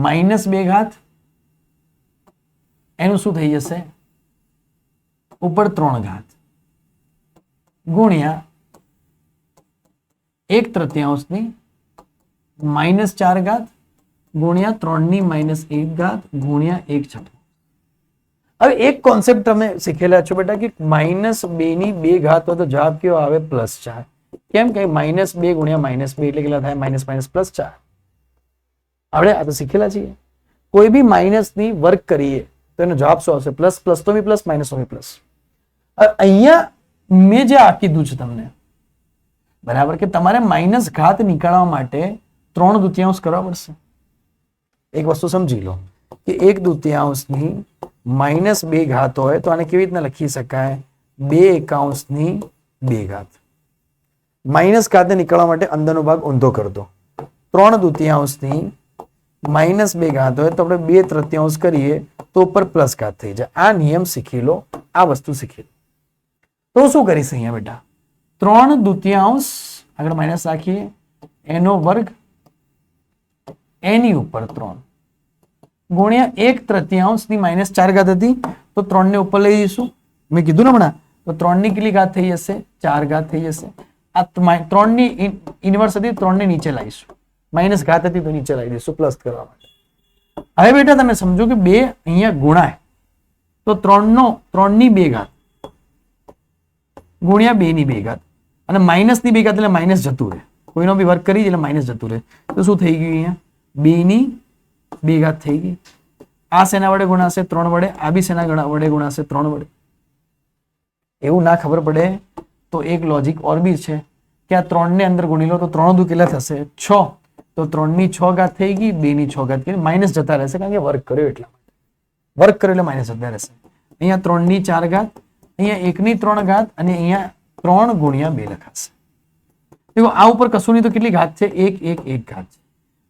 -2 ઘાત એનું શું થઈ જશે? ઉપર 3 ઘાત ગુણ્યા 1/3 ની -4 ઘાત ગુણ્યા 3 ની -1 ઘાત ગુણ્યા 1/6. હવે એક કોન્સેપ્ટ તમે શીખેલા છો બેટા કે -2 ની 2 ઘાત હોય તો જવાબ કેવો આવે? +4. કેમ કે -2 ગુણ્યા -2 એટલે કેટલા થાય? -+4. આપણે આ તો શીખેલા છીએ. કોઈ બી માઇનસ ની વર્ક કરીએ તો એનો જવાબ શું આવશે? પ્લસ. પ્લસ તો બી પ્લસ, માઇનસ તો બી પ્લસ. અહીંયા મેં જે આ કીધું છે તમને, બરાબર કે તમારે માઇનસ ઘાત નીકાળવા માટે 3/2 કરવા પડશે. એક વસ્તુ સમજી લો કે 1/2 ની -2 ઘાત હોય તો આને કેવી રીતના લખી શકાય? 2/1 ની 2 ઘાત. માઇનસ ઘાતને નીકાળવા માટે અંદરનો ભાગ ઊંધો કરી દો. 3/2 ની -2 ઘાત હોય તો આપણે 2/3 કરીએ તો ઉપર પ્લસ ઘાત થઈ જાય. આ નિયમ શીખી લો, આ વસ્તુ શીખી લો. તો શું કરીશ અહીંયા બેટા? 3/2 આગળ માઇનસ રાખીએ, એનો વર્ગ એની ઉપર 3 ગુણ્યા 1/3 ની -4 ઘાત હતી તો 3 ને ઉપર લઈ જઈશું. મેં કીધું ને હમણાં, તો 3 ની કેટલી ઘાત થઈ જશે? 4 ઘાત થઈ જશે. આ 3 ની ઇન્વર્સ હતી, 3 ને નીચે લાવીશું, માઇનસ ઘાત હતી તો નીચે લાવી દઈશું પ્લસ કરવા માટે. હવે બેટા તમે સમજો કે 2 અહીંયા ગુણાય તો 3 ની 2 ઘાત ગુણ્યા 2 ની 2 ઘાત અને માઇનસ ની 2 ઘાત એટલે માઇનસ જતું રહે, કોઈનો બી વર્ક કરી એટલે માઇનસ જતું રહે, તો શું થઈ ગયું અહીંયા 2 ની 2 ઘાત થઈ ગઈ. આ શેના વડે ગુણાશે? 3 વડે. આ બી શેના વડે ગુણાશે? 3 વડે. એવું ના ખબર પડે તો એક લોજિક ઓર બી છે કે આ 3 ને અંદર ગુણી લો તો 3 દુ કેટલા થશે? 6. તો 3 ની 6 ઘાત થઈ ગઈ, 2 ની 6 ઘાત કરી, માઇનસ જતા રહેશે કારણ કે વર્ક કર્યો એટલા માટે. વર્ક કર્યો એટલે માઇનસ જતા રહેશે. અહીંયા 3 ની 4 ઘાત, અહીંયા 1 ની 3 ઘાત અને અહીંયા 3 ગુણ્યા 2 લખાશે. देखो आ ऊपर कशु नहीं तो कितनी घात है? 1 1 1 घात.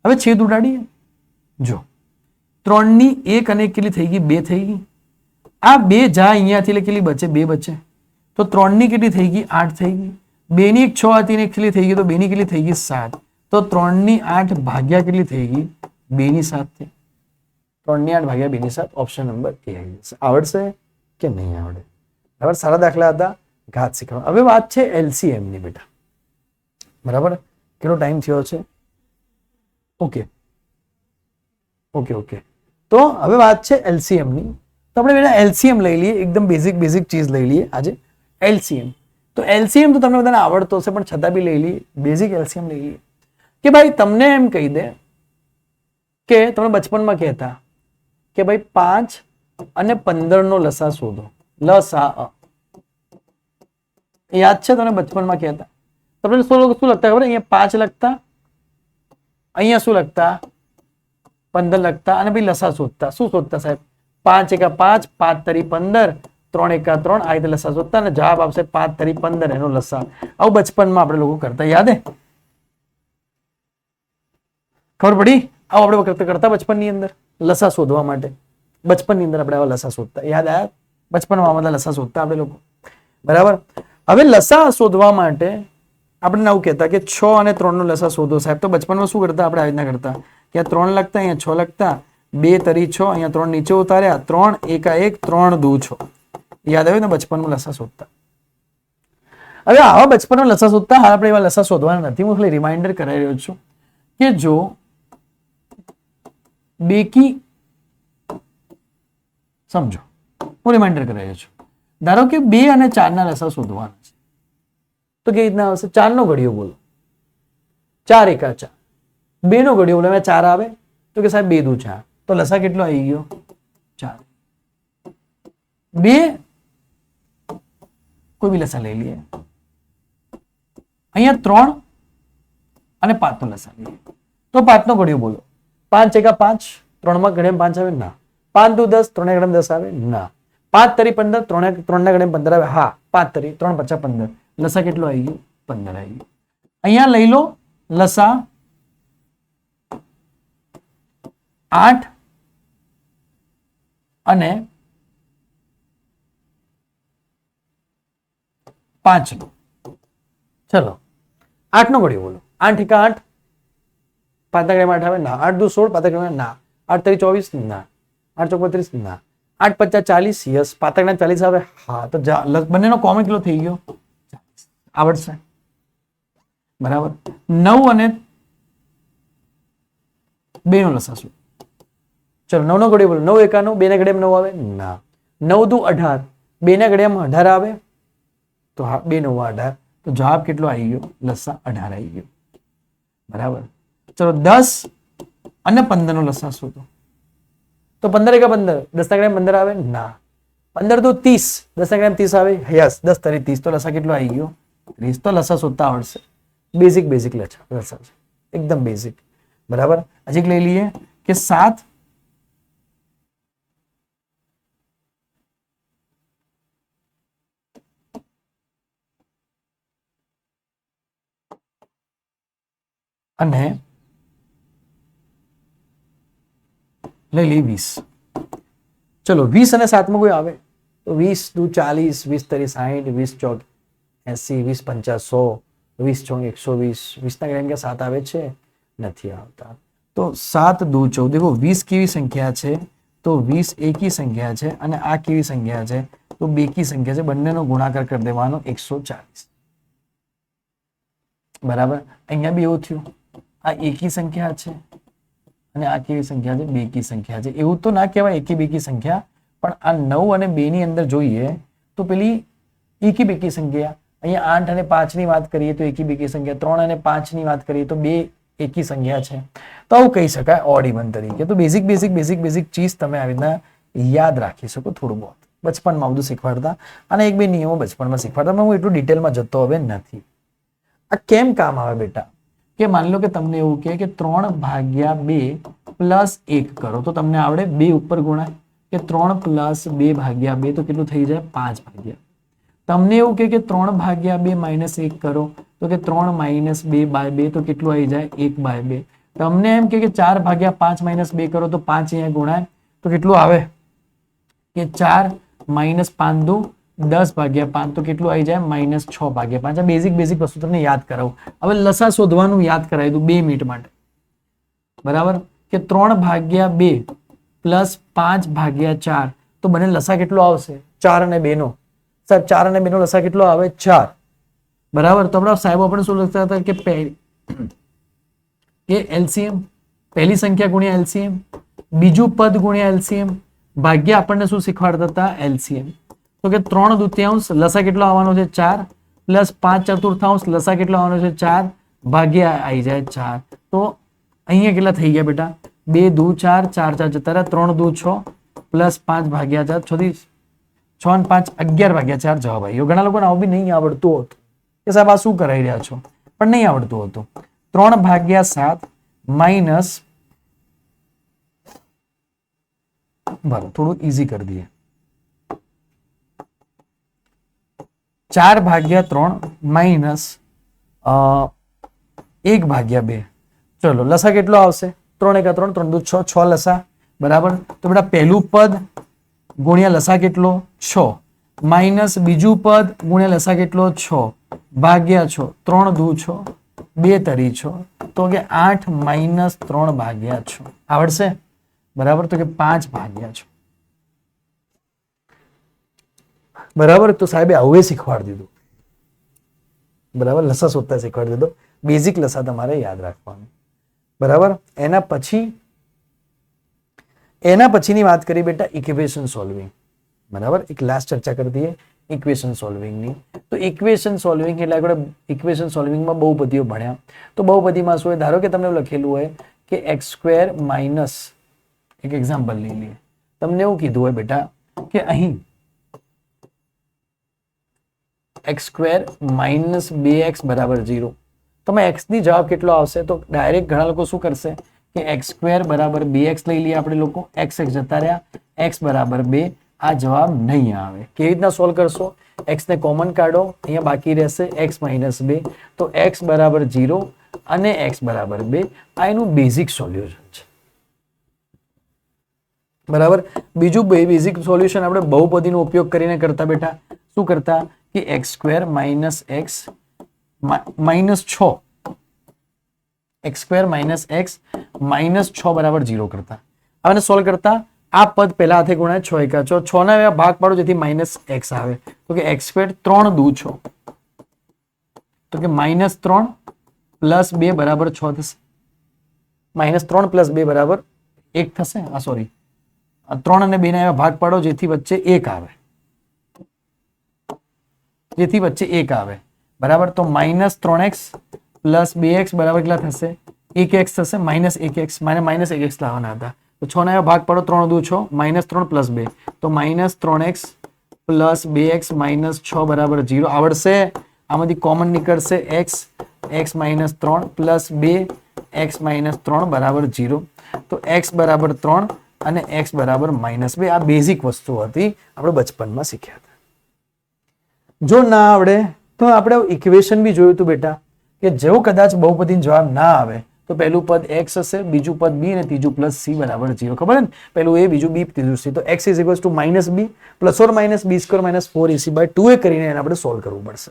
હવે છેદ ઉડાડીએ. જો 3 ની 1 અને 1 કેટલી થઈ ગઈ? 2 થઈ ગઈ. આ 2 જા અહીંયાથી એટલે કેટલી બચે? 2 બચે. તો 3 ની કેટલી થઈ ગઈ? 8 થઈ ગઈ. 2 ની 1 6 હતી ને 1 કેટલી થઈ ગઈ? તો 2 ની કેટલી થઈ ગઈ? 7. તો 3 ની 8 ભાગ્યા કેટલી થઈ ગઈ? 2 ની 7 થઈ. 3 ની 8 ભાગ્યા 2 ની 7 ઓપ્શન નંબર એ આવી જશે. આવડશે કે નહીં આવડે? બરાબર, સારા દાખલા હતા, ઘાત શીખવા. હવે વાત છે એલસીએમ ની બેટા. બરાબર, કેટલો ટાઈમ થયો છે? Okay okay okay. તો હવે વાત છે એલસીએમ ની. તો આપણે બેટા એલસીએમ લઈ લઈએ, એકદમ બેઝિક ચીજ લઈ લઈએ આજે, એલસીએમ. તો એલસીએમ તો તમને બધાને આવડતો હશે પણ છતાં બી લઈ લઈએ, બેઝિક એલસીએમ લઈ લઈએ કે ભાઈ તમને એમ કહી દે કે તમે બચપનમાં કહેતા કે ભાઈ 5 અને 15 નો લસા શોધો. લસા યાદ છે તમને બચપનમાં કહેતા? તમને શું લખતા ખબર? અહીંયા 5 લખતા, અહીંયા શું લખતા? 15 લખતા અને ભાઈ લસા શોધતા. શું શોધતા સાહેબ? 5 એકા 5, 5 તરી 15, 3 એકા 3, આ રીતે લસા શોધતા અને જવાબ આવશે 5 તરી 15 એનો લસા. આવું બચપનમાં આપણે લોકો કરતા, યાદ હે? ખબર પડી? આવું આપણે કરતા બચપનની અંદર લસા શોધવા માટે. બચપનની અંદર આપણે આવા લસા શોધતા, યાદ આયા? બચપનમાં આવા લસા શોધતા આપણે લોકો, બરાબર. હવે લસા શોધવા માટે આપણે આવું કહેતા કે 6 અને 3 નો લસા શોધો સાહેબ. તો બચપનમાં શું કરતા આપણે? આવી રીતના કરતા કે 3 લખતા, અહીંયા 6 લખતા, 2 તરી 6, અહીંયા 3 નીચે ઉતાર્યા, 3 એકા 1, 3 દુ 6. યાદ આવ્યું ને? બચપનમાં લસા શોધતા. હવે આવા બચપનમાં લસા શોધતા, હાલ આપણે એવા લસા શોધવાના નથી. હું ખાલી રિમાઇન્ડર કરાવી રહ્યો છું કે જો બેકી, સમજો, હું રિમાઇન્ડર કરાવી રહ્યો છું. ધારો કે 2 અને 4 ના લસા શોધવાના છે તો કેવી રીતના આવશે? 4 નો ઘડિયો બોલો, 4 એકા 4. 2 નો ઘડિયો બોલો, 4 આવે તો કે સાહેબ 2 દુ 4. તો લસા કેટલો આવી ગયો? 4. 2 કોઈ બી લસા લઈ લઈએ. અહીંયા 3 અને 5 નો લસા લઈએ તો 5 નો ઘડિયો બોલો. 5 એકા 5, 3 માં ઘડિયામાં 5 આવે? ના. 5 દુ 10, 3 ઘડિયામાં 10 આવે? ના. 5 તરી 15, 3 ના ઘડિયામાં 15 આવે? હા. 5 તરી 3 5 15. લસા કેટલો આવી ગયો? 15 આવી ગયો. અહીંયા લઈ લો લસા 8 અને 5 નો. ચલો 8 નો ઘડિયો બોલો. 8 એકા 8, 5 ના ઘડિયામાં 8 આવે? ના. 8 દુ 16, 5 ના ઘડિયામાં? ના. 8 તરી 24? ના. 8 ચોક 32? ના. 8 50 40? યસ. 5 ના 40 આવે? હા. તો બંનેનો કોમન કેટલો થઈ ગયો? 40. આવડશે? બરાબર. 9 અને 2 નો લસા શું? ચલો 9 નો ઘડિયો બોલો. 9 એકા 9, 2 ના ઘડિયામાં 9 આવે? ના. 9 દુ 18, 2 ના ઘડિયામાં 18 આવે? તો હા, 2 9 18. તો જવાબ કેટલો આવી ગયો? લસા 18 આવી ગયો. બરાબર. ચલો 10 અને 15 નો લસા શોધો. તો 15 એકા 15, 10 ના ઘડિયામાં 15 આવે? ના. 15 દુ 30, 10 ના ઘડિયામાં 30 આવે? યસ. 10 તરી 30. તો લસા કેટલો આવી ગયો? 30. તો લસા શોધતા આવડશે. બેઝિક લસા છે, એકદમ બેઝિક. બરાબર. હજી લઈ લઈએ કે 7 અને લઈ લઈએ 20. ચલો 20 અને 7 માં કોઈ આવે તો 20 દુ 40, 20 તરી 60, 20 ચોક 80, 20 50 100, 20 ચોક 120. 20 ના ઘડિયામાં 7 આવે છે? નથી આવતા. તો 7 દુ 14. देखो 20 કેવી સંખ્યા છે? તો 20 એકી સંખ્યા છે અને આ કેવી સંખ્યા છે? તો બેકી સંખ્યા છે. બંનેનો ગુણાકાર કરી દેવાનો 140. બરાબર. અહીંયા બી એવું થયું, આ એકી સંખ્યા છે અને આ કેવી સંખ્યા છે? બેકી સંખ્યા છે. એવું તો ના કહેવાય એકી બેકી સંખ્યા, પણ આ 9 અને 2 ની અંદર જોઈએ તો પેલી એકી બેકી સંખ્યા, અહીંયા 8 અને 5 ની વાત કરીએ તો એકી બેકી સંખ્યા, 3 અને 5 ની વાત કરીએ તો 2 એકી સંખ્યા છે. તો આવું કહી શકાય ઓડ ઇવન તરીકે. તો બેઝિક ચીજ તમે આવી રીતના યાદ રાખી શકો થોડું બહુ. બચપનમાં બધું શીખવાડતા અને એક બે નિયમો બચપનમાં શીખવાડતા, હું એટલું ડિટેલમાં જતો હવે નથી. આ કેમ કામ આવે બેટા? કે માની લો કે તમને એવું કહે કે 3/2 પ્લસ 1 કરો તો તમને આવડે 2 ઉપર ગુણાય કે 3 પ્લસ 2/2 તો કેટલું થઈ જાય? 5/2. તમને એવું કહે કે 3/2 માઇનસ 1 કરો તો કે 3 માઇનસ 2/2 તો કેટલું આવી જાય? 1/2. તમને એમ કે 4/5 માઇનસ 2 કરો તો 5 અહીંયા ગુણાય તો કેટલું આવે? કે 4 માઇનસ 5 દુ 10/5 તો કેટલું આવી જાય? માઇનસ 6/5. આ બેઝિક વસ્તુ તમને યાદ કરાવું. હવે લસા શોધવાનું યાદ કરાવી દઉં 2 મિનિટ માટે. બરાબર, કે 3/2 પ્લસ 5/4 તો બંને લસા કેટલો આવશે? 4 અને 2 નો. સાહેબ 4 અને 2 નો લસા કેટલો આવે? 4. બરાબર. તો આપણા સાહેબ આપણે શું લખતા હતા કે એલસીએમ, પહેલી સંખ્યા ગુણ્યા એલસીએમ, બીજું પદ ગુણ્યા એલસીએમ, ભાગ્ય આપણને શું શીખવાડતા હતા? એલસીએમ. તો કે 3/2 લસા કેટલો આવવાનો છે? 4 પ્લસ 5/4 લસા કેટલો આવવાનો છે? 4 ભાગ્યા આવી જાય 4. તો અહીંયા કેટલા થઈ ગયા બેટા? 2 દુ 4, 4 4 જતા રહ્યા, 3 દુ 6 પ્લસ 5/4, 6 થી 6 અને 5 11/4 જવાબ આવ્યો. ઘણા લોકોને આવું બી નહીં આવડતું હતું કે સાહેબ આ શું કરાવી રહ્યા છો, પણ નહીં આવડતું હતું. 3/7 માઇનસ, બરાબર થોડું ઈઝી કરી દઈએ, 4/3 માઇનસ 1/2. ચલો લસા કેટલો આવશે? 3 1 3, 3 2 6, 6 લસા. બરાબર. તો બેટા પહેલું પદ ગુણ્યા લસા કેટલો? 6 માઇનસ બીજું પદ ગુણ્યા લસા કેટલો? 6 ભાગ્યા 6, 3 દુ 6, 2 તરી 6 તો કે 8 માઇનસ 3/6 આવડશે? બરાબર. તો કે 5/6. બરાબર. તો સાહેબે હવે શીખવાડી દીધું. બરાબર, લસા શોધતા શીખવાડી દીધો. બેઝિક લસા તમારે યાદ રાખવાનું. બરાબર. એના પછીની વાત કરી બેટા ઇક્વેશન સોલ્વિંગ. બરાબર, એક લાસ્ટ ચર્ચા કરી દઈએ ઇક્વેશન સોલ્વિંગની. તો ઇક્વેશન સોલ્વિંગ એટલે આપણે ઇક્વેશન સોલ્વિંગમાં બહુપદીઓ ભણ્યા. તો બહુપદીમાં શું હોય? ધારો કે તમને લખેલું હોય કે x² માઇનસ, એક એક્ઝામ્પલ લઈ લઈએ. તમને એવું કીધું હોય બેટા કે અહીં x² માઇનસ 2x બરાબર 0. તમે x ની જવાબ કેટલો આવશે? તો ડાયરેક્ટ ઘણા લોકો શું કરશે કે x² બરાબર 2x લઈ લઈએ આપણે લોકો, x જતા રહ્યા, x બરાબર 2. આ જવાબ નહીં આવે. કેવી રીતના સોલ્વ કરશો? x ને કોમન કાઢો, અહીંયા બાકી રહેશે x માઇનસ 2. તો x બરાબર 0 અને x બરાબર 2. આ એનું બેઝિક સોલ્યુશન છે. બરાબર. બીજું બેઝિક સોલ્યુશન આપણે બહુપદીનો ઉપયોગ કરીને કરતા બેટા. શું કરતા? કે x² minus x minus 6, x² minus x minus 6 બરાબર 0 કરતા. આને સોલ્વ કરતા આ પદ પહેલા હાથે ગુણાય 6 એકા 6, 6 ના ભાગ પાડો જેથી માઇનસ x આવે. તો કે x² 3 દુ 6 તો કે માઇનસ 3 પ્લસ 2 બરાબર 6 થશે. માઇનસ 3 પ્લસ 2 બરાબર 1 થશે. સોરી, 3 અને 2 ના ભાગ પાડો જેથી વચ્ચે 1 આવે, જેથી વચ્ચે 1 આવે. બરાબર. તો માઇનસ 3x પ્લસ 2x બરાબર કેટલા થશે? 1x થશે. માઇનસ 1x, માઇનસ 1x લાવવાના હતા. તો 6 ના ભાગ પાડો, 3 દુ 6, માઇનસ 3 પ્લસ 2 તો minus 3x plus 2x minus 6 બરાબર 0 આવડશે. આમાંથી કોમન નીકળશે x minus 3 plus 2 x minus 3 બરાબર 0. તો x બરાબર 3 અને x બરાબર માઇનસ 2. આ બેઝિક વસ્તુ હતી, આપણે બચપનમાં શીખ્યા હતા. જો ના આવડે તો આપણે ઇક્વેશન બી જોયું હતું બેટા કે જેવો કદાચ બહુપદીનો જવાબ ના આવે તો પહેલું પદ x હશે, બીજું પદ b અને ત્રીજું પ્લસ c બરાબર 0. ખબર ને? પહેલું a, બીજું b, ત્રીજું c. તો x is equals to minus b plus or minus b² minus 4ac/2a કરીને એને આપણે સોલ્વ કરવું પડશે.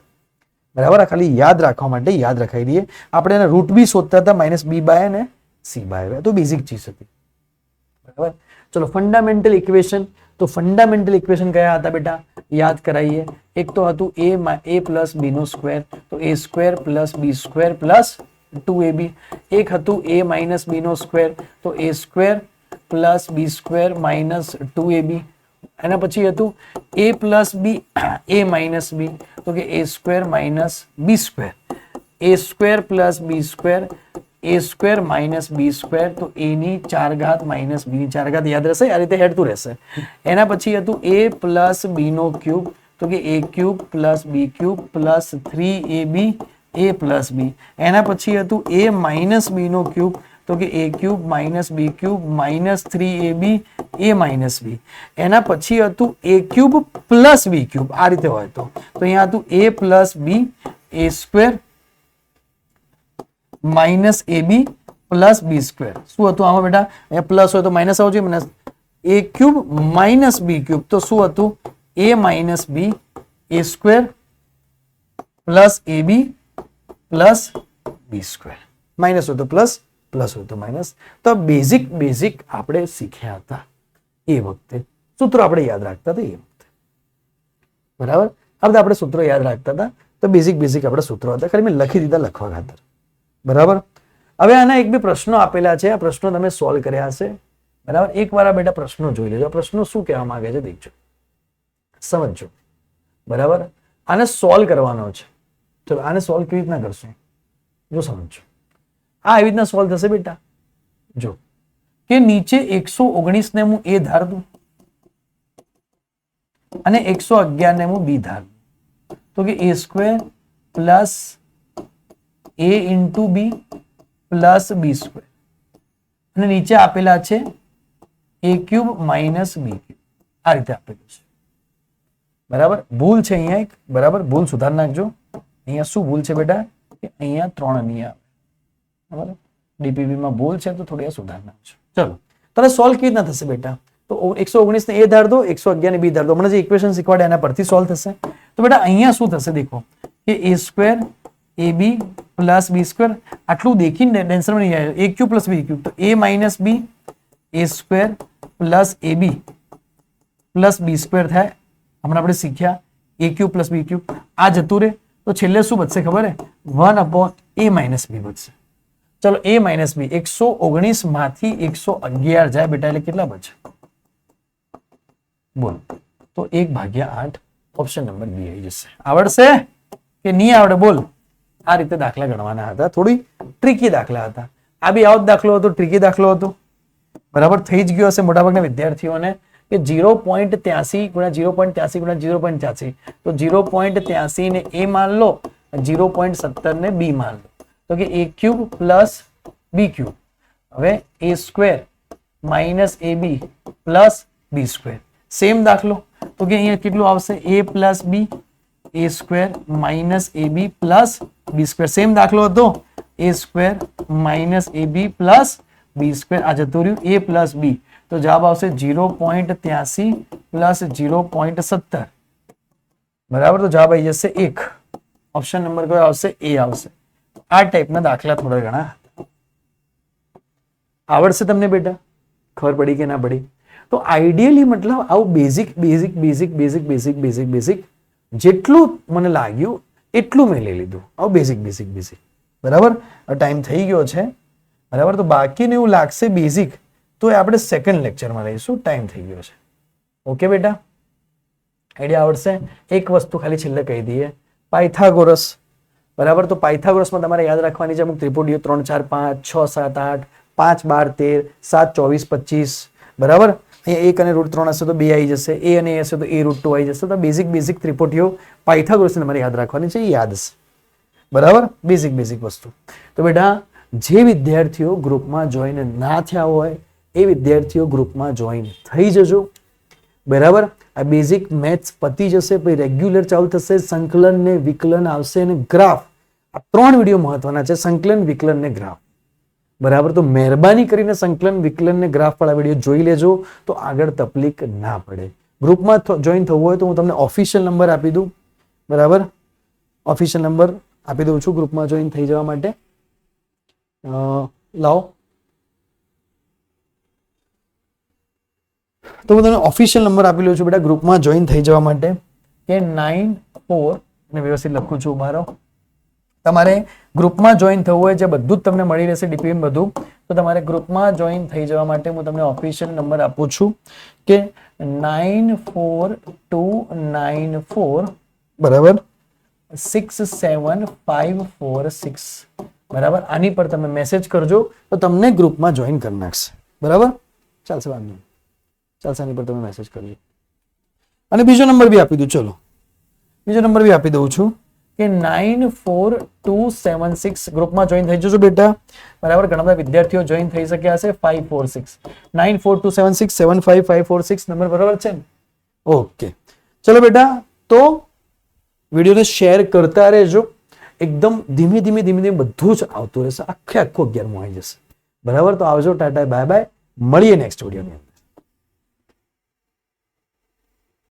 બરાબર. આ ખાલી યાદ રાખવા માટે યાદ રખાઈ દઈએ. આપણે એના રૂટ બી શોધતા હતા -b/ અને c/. તો બેઝિક ચીજ હતી. બરાબર. ચલો, ફંડામેન્ટલ ઇક્વેશન તો ફંડામેન્ટલ ઇક્વેશન કયા હતા બેટા? યાદ કરાવીએ. એક તો હતું a પ્લસ બી નો સ્ક્વેર, તો a square plus B square plus 2ab. એક હતું a માઇનસ બી નો સ્ક્વેર, તો a square plus B square minus 2ab. એના પછી હતું a plus B a minus B, તો કે a square minus B square. a square plus B square, a square minus B square, તો a ની 4 ઘાત માઇનસ b ની 4 ઘાત. યાદ રહેશે? આ રીતે હેડતું રહેશે. એના પછી હતું a પ્લસ બી નો ક્યુબ, તો કે a cube plus B cube plus 3ab a plus B. એના પછી હતું a માઇનસ બી નો ક્યુબ, તો કે a cube minus B cube minus 3ab a minus B. એના પછી હતું a cube plus B cube. આ રીતે હોય તો અહીંયા હતું a plus B a square minus ab plus B square. શું હતું આમાં બેટા? અહીંયા પ્લસ હોય તો માઇનસ આવવું જોઈએ. a cube minus B cube, તો શું હતું? a minus B a square plus ab plus B square. Minus હોય તો પ્લસ, પ્લસ હોય તો માઇનસ. તો બેઝિક આપણે શીખ્યા હતા એ વખતે. સૂત્રો આપણે યાદ રાખતા હતા એ વખતે. બરાબર? આ બધા આપણે સૂત્રો યાદ રાખતા હતા. તો બેઝિક આપણે સૂત્રો હતા, ખાલી મેં લખી દીધા લખવા ખાતર. બરાબર? હવે આના એક બે પ્રશ્નો આપેલા છે. આ પ્રશ્નો તમે સોલ્વ કર્યા હશે. બરાબર? એકવાર આ બેટા પ્રશ્નો જોઈ લેજો. આ પ્રશ્નો શું કહેવા માંગે છે દેખજો, સમજજો. બરાબર? આને સોલ્વ કરવાનો છે. ચલો આને સોલ્વ કેવી રીતના કરશું જો સમજો. આ આવી રીતના સોલ્વ થશે બેટા. જો કે નીચે 119 ને હું a ધાર દઉં અને 111 ને હું b ધાર દઉં, તો કે a square plus a into B plus B square, અને નીચે આપેલા છે a cube minus B cube. આ રીતે આપેલું છે. બરાબર? ભૂલ છે અહીંયા એક. બરાબર? ભૂલ સુધાર નાખજો. અહીંયા શું ભૂલ છે બેટા? કે અહીંયા 3 નહીં આવે. બરાબર? ડીપીબી માં ભૂલ છે તો થોડી સુધાર નાખજો. ચલો તો સોલ્વ કેવી રીતના થશે બેટા? તો 119 ને a ધાર દો, 111 ને b ધાર દો. હમણાં જે ઇક્વેશન શીખવાડે એના પરથી સોલ્વ થશે. તો બેટા અહીંયા શું થશે દેખો, કે a square ab plus B square. આટલું દેખીને ટેન્શન નહીં આવે. a cube plus B cube, તો a minus B a square plus ab plus B square થાય. હમણાં આપણે શીખ્યા a cube plus B cube. આ જતું રહે તો છેલ્લે શું બચશે ખબર હે? 1/a માઇનસ બી બચશે. ચલો a માઇનસ બી 119 માંથી 111 જાય બેટા, એટલે કેટલા બચે બોલો? તો 1/8. ઓપ્શન નંબર બી આવી જશે. આવડશે કે નહીં આવડે બોલ? આ રીતે દાખલા ગણવાના હતા. થોડી ટ્રિકી દાખલા હતા. આ બી આવો દાખલો હતો, ટ્રિકી દાખલો હતો. બરાબર? થઈ જ ગયો હશે મોટાભાગના વિદ્યાર્થીઓને કે 0.83 ગુણ્યા 0.83 ગુણ્યા 0.83, તો 0.83 ને a માન લો, 0.70 ને b માન લો, તો કે a cube plus B cube. હવે a square minus ab plus B square. Same દાખલો, તો કે અહીંયા કેટલું આવશે? a plus B a square minus ab plus B square. Same દાખલો હતો, a square minus ab plus B square. આ જતું રહ્યું a પ્લસ બી, તો જવાબ આવશે 0.83 પ્લસ 0.70. બરાબર? તો જવાબ આવી જશે 1. ઓપ્શન નંબર કયો આવશે? એ આવશે. આ ટાઈપના દાખલા થોડા ઘણા આવડશે તમને બેટા? ખબર પડી કે ના પડી? તો આઈડિયલી મતલબ આવું બેઝિક જેટલું મને લાગ્યું એટલું મેં લઈ લીધું. આવું બેઝિક. બરાબર? ટાઈમ થઈ ગયો છે. બરાબર? તો બાકીને એવું લાગશે બેઝિક, તો એ આપણે સેકન્ડ લેક્ચરમાં લઈશું. ટાઈમ થઈ ગયો છે. ઓકે બેટા? આઈડિયા આવડશે? એક વસ્તુ ખાલી છેલ્લે કહી દઈએ, પાયથાગોરસ. બરાબર? તો પાયથાગોરસમાં તમારે યાદ રાખવાની છે અમુક ત્રિપુટીઓ 3 4 5 6 7 8 5 12 13 7 24 25. બરાબર? અહીંયા 1 અને √3 હશે તો 2 આવી જશે, a અને a હશે તો a √2 આવી જશે. તો બેઝિક ત્રિપુટીઓ પાયથાગોરસની તમારે યાદ રાખવાની છે, એ યાદ હશે. બરાબર? બેઝિક વસ્તુ. તો બેટા જે વિદ્યાર્થીઓ ગ્રુપમાં જોઈન ના થયા હોય એ વિદ્યાર્થીઓ ગ્રુપમાં જોઈન થઈ જજો. બરાબર? આ બેઝિક મેથ્સ પતી જશે, પછી રેગ્યુલર ચાલુ થશે. સંકલન ને વિકલન આવશે અને ગ્રાફ. આ 3 વિડીયો મહત્વના છે, સંકલન, વિકલન ને ગ્રાફ. બરાબર? તો મહેરબાની કરીને સંકલન, વિકલન ને ગ્રાફ વાળા વિડીયો જોઈ લેજો, તો આગળ તકલીફ ના પડે. ગ્રુપમાં જોઈન થવું હોય તો હું તમને ઓફિશિયલ નંબર આપી દઉં. બરાબર? ઓફિશિયલ નંબર આપી દઉં છું ગ્રુપમાં જોઈન થઈ જવા માટે. લાવો તો હું તમને ઓફિશિયલ નંબર આપી લઉં છું બેટા ગ્રુપમાં જોઈન થઈ જવા માટે કે 94 ને વ્યવસ્થિત લખું છું મારો. તમારે ગ્રુપમાં જોઈન થવું હોય જે બધું જ તમને મળી રહેશે ડીપીએમ બધું, તો તમારે ગ્રુપમાં જોઈન થઈ જવા માટે હું તમને ઓફિશિયલ નંબર આપું છું કે 942994 બરાબર 67546 બરાબર. આની પર તમે મેસેજ કરજો તો તમને ગ્રુપમાં જોઈન કરી નાખશે. બરાબર, ચાલશે, વાંધો નહીં, ચાલશે. આની પર તમે મેસેજ કરજો. અને બીજો નંબર બી આપી દઉં. ચલો બીજો નંબર બી આપી દઉં છું કે 94276 ગ્રુપમાં જોઈન થઈ જજો બેટા. બરાબર, ઘણા બધા વિદ્યાર્થીઓ જોઈન થઈ શક્યા હશે. 546 94276 નંબર બરાબર છે ને? ઓકે, ચલો બેટા. તો વિડીયોને શેર કરતા રહેજો. એકદમ ધીમે ધીમે બધું જ આવતું રહેશે. આખું 11મું આવી જશે. બરાબર, તો આવજો. Tata, bye bye. મળીએ નેક્સ્ટ વિડીયોની અંદર.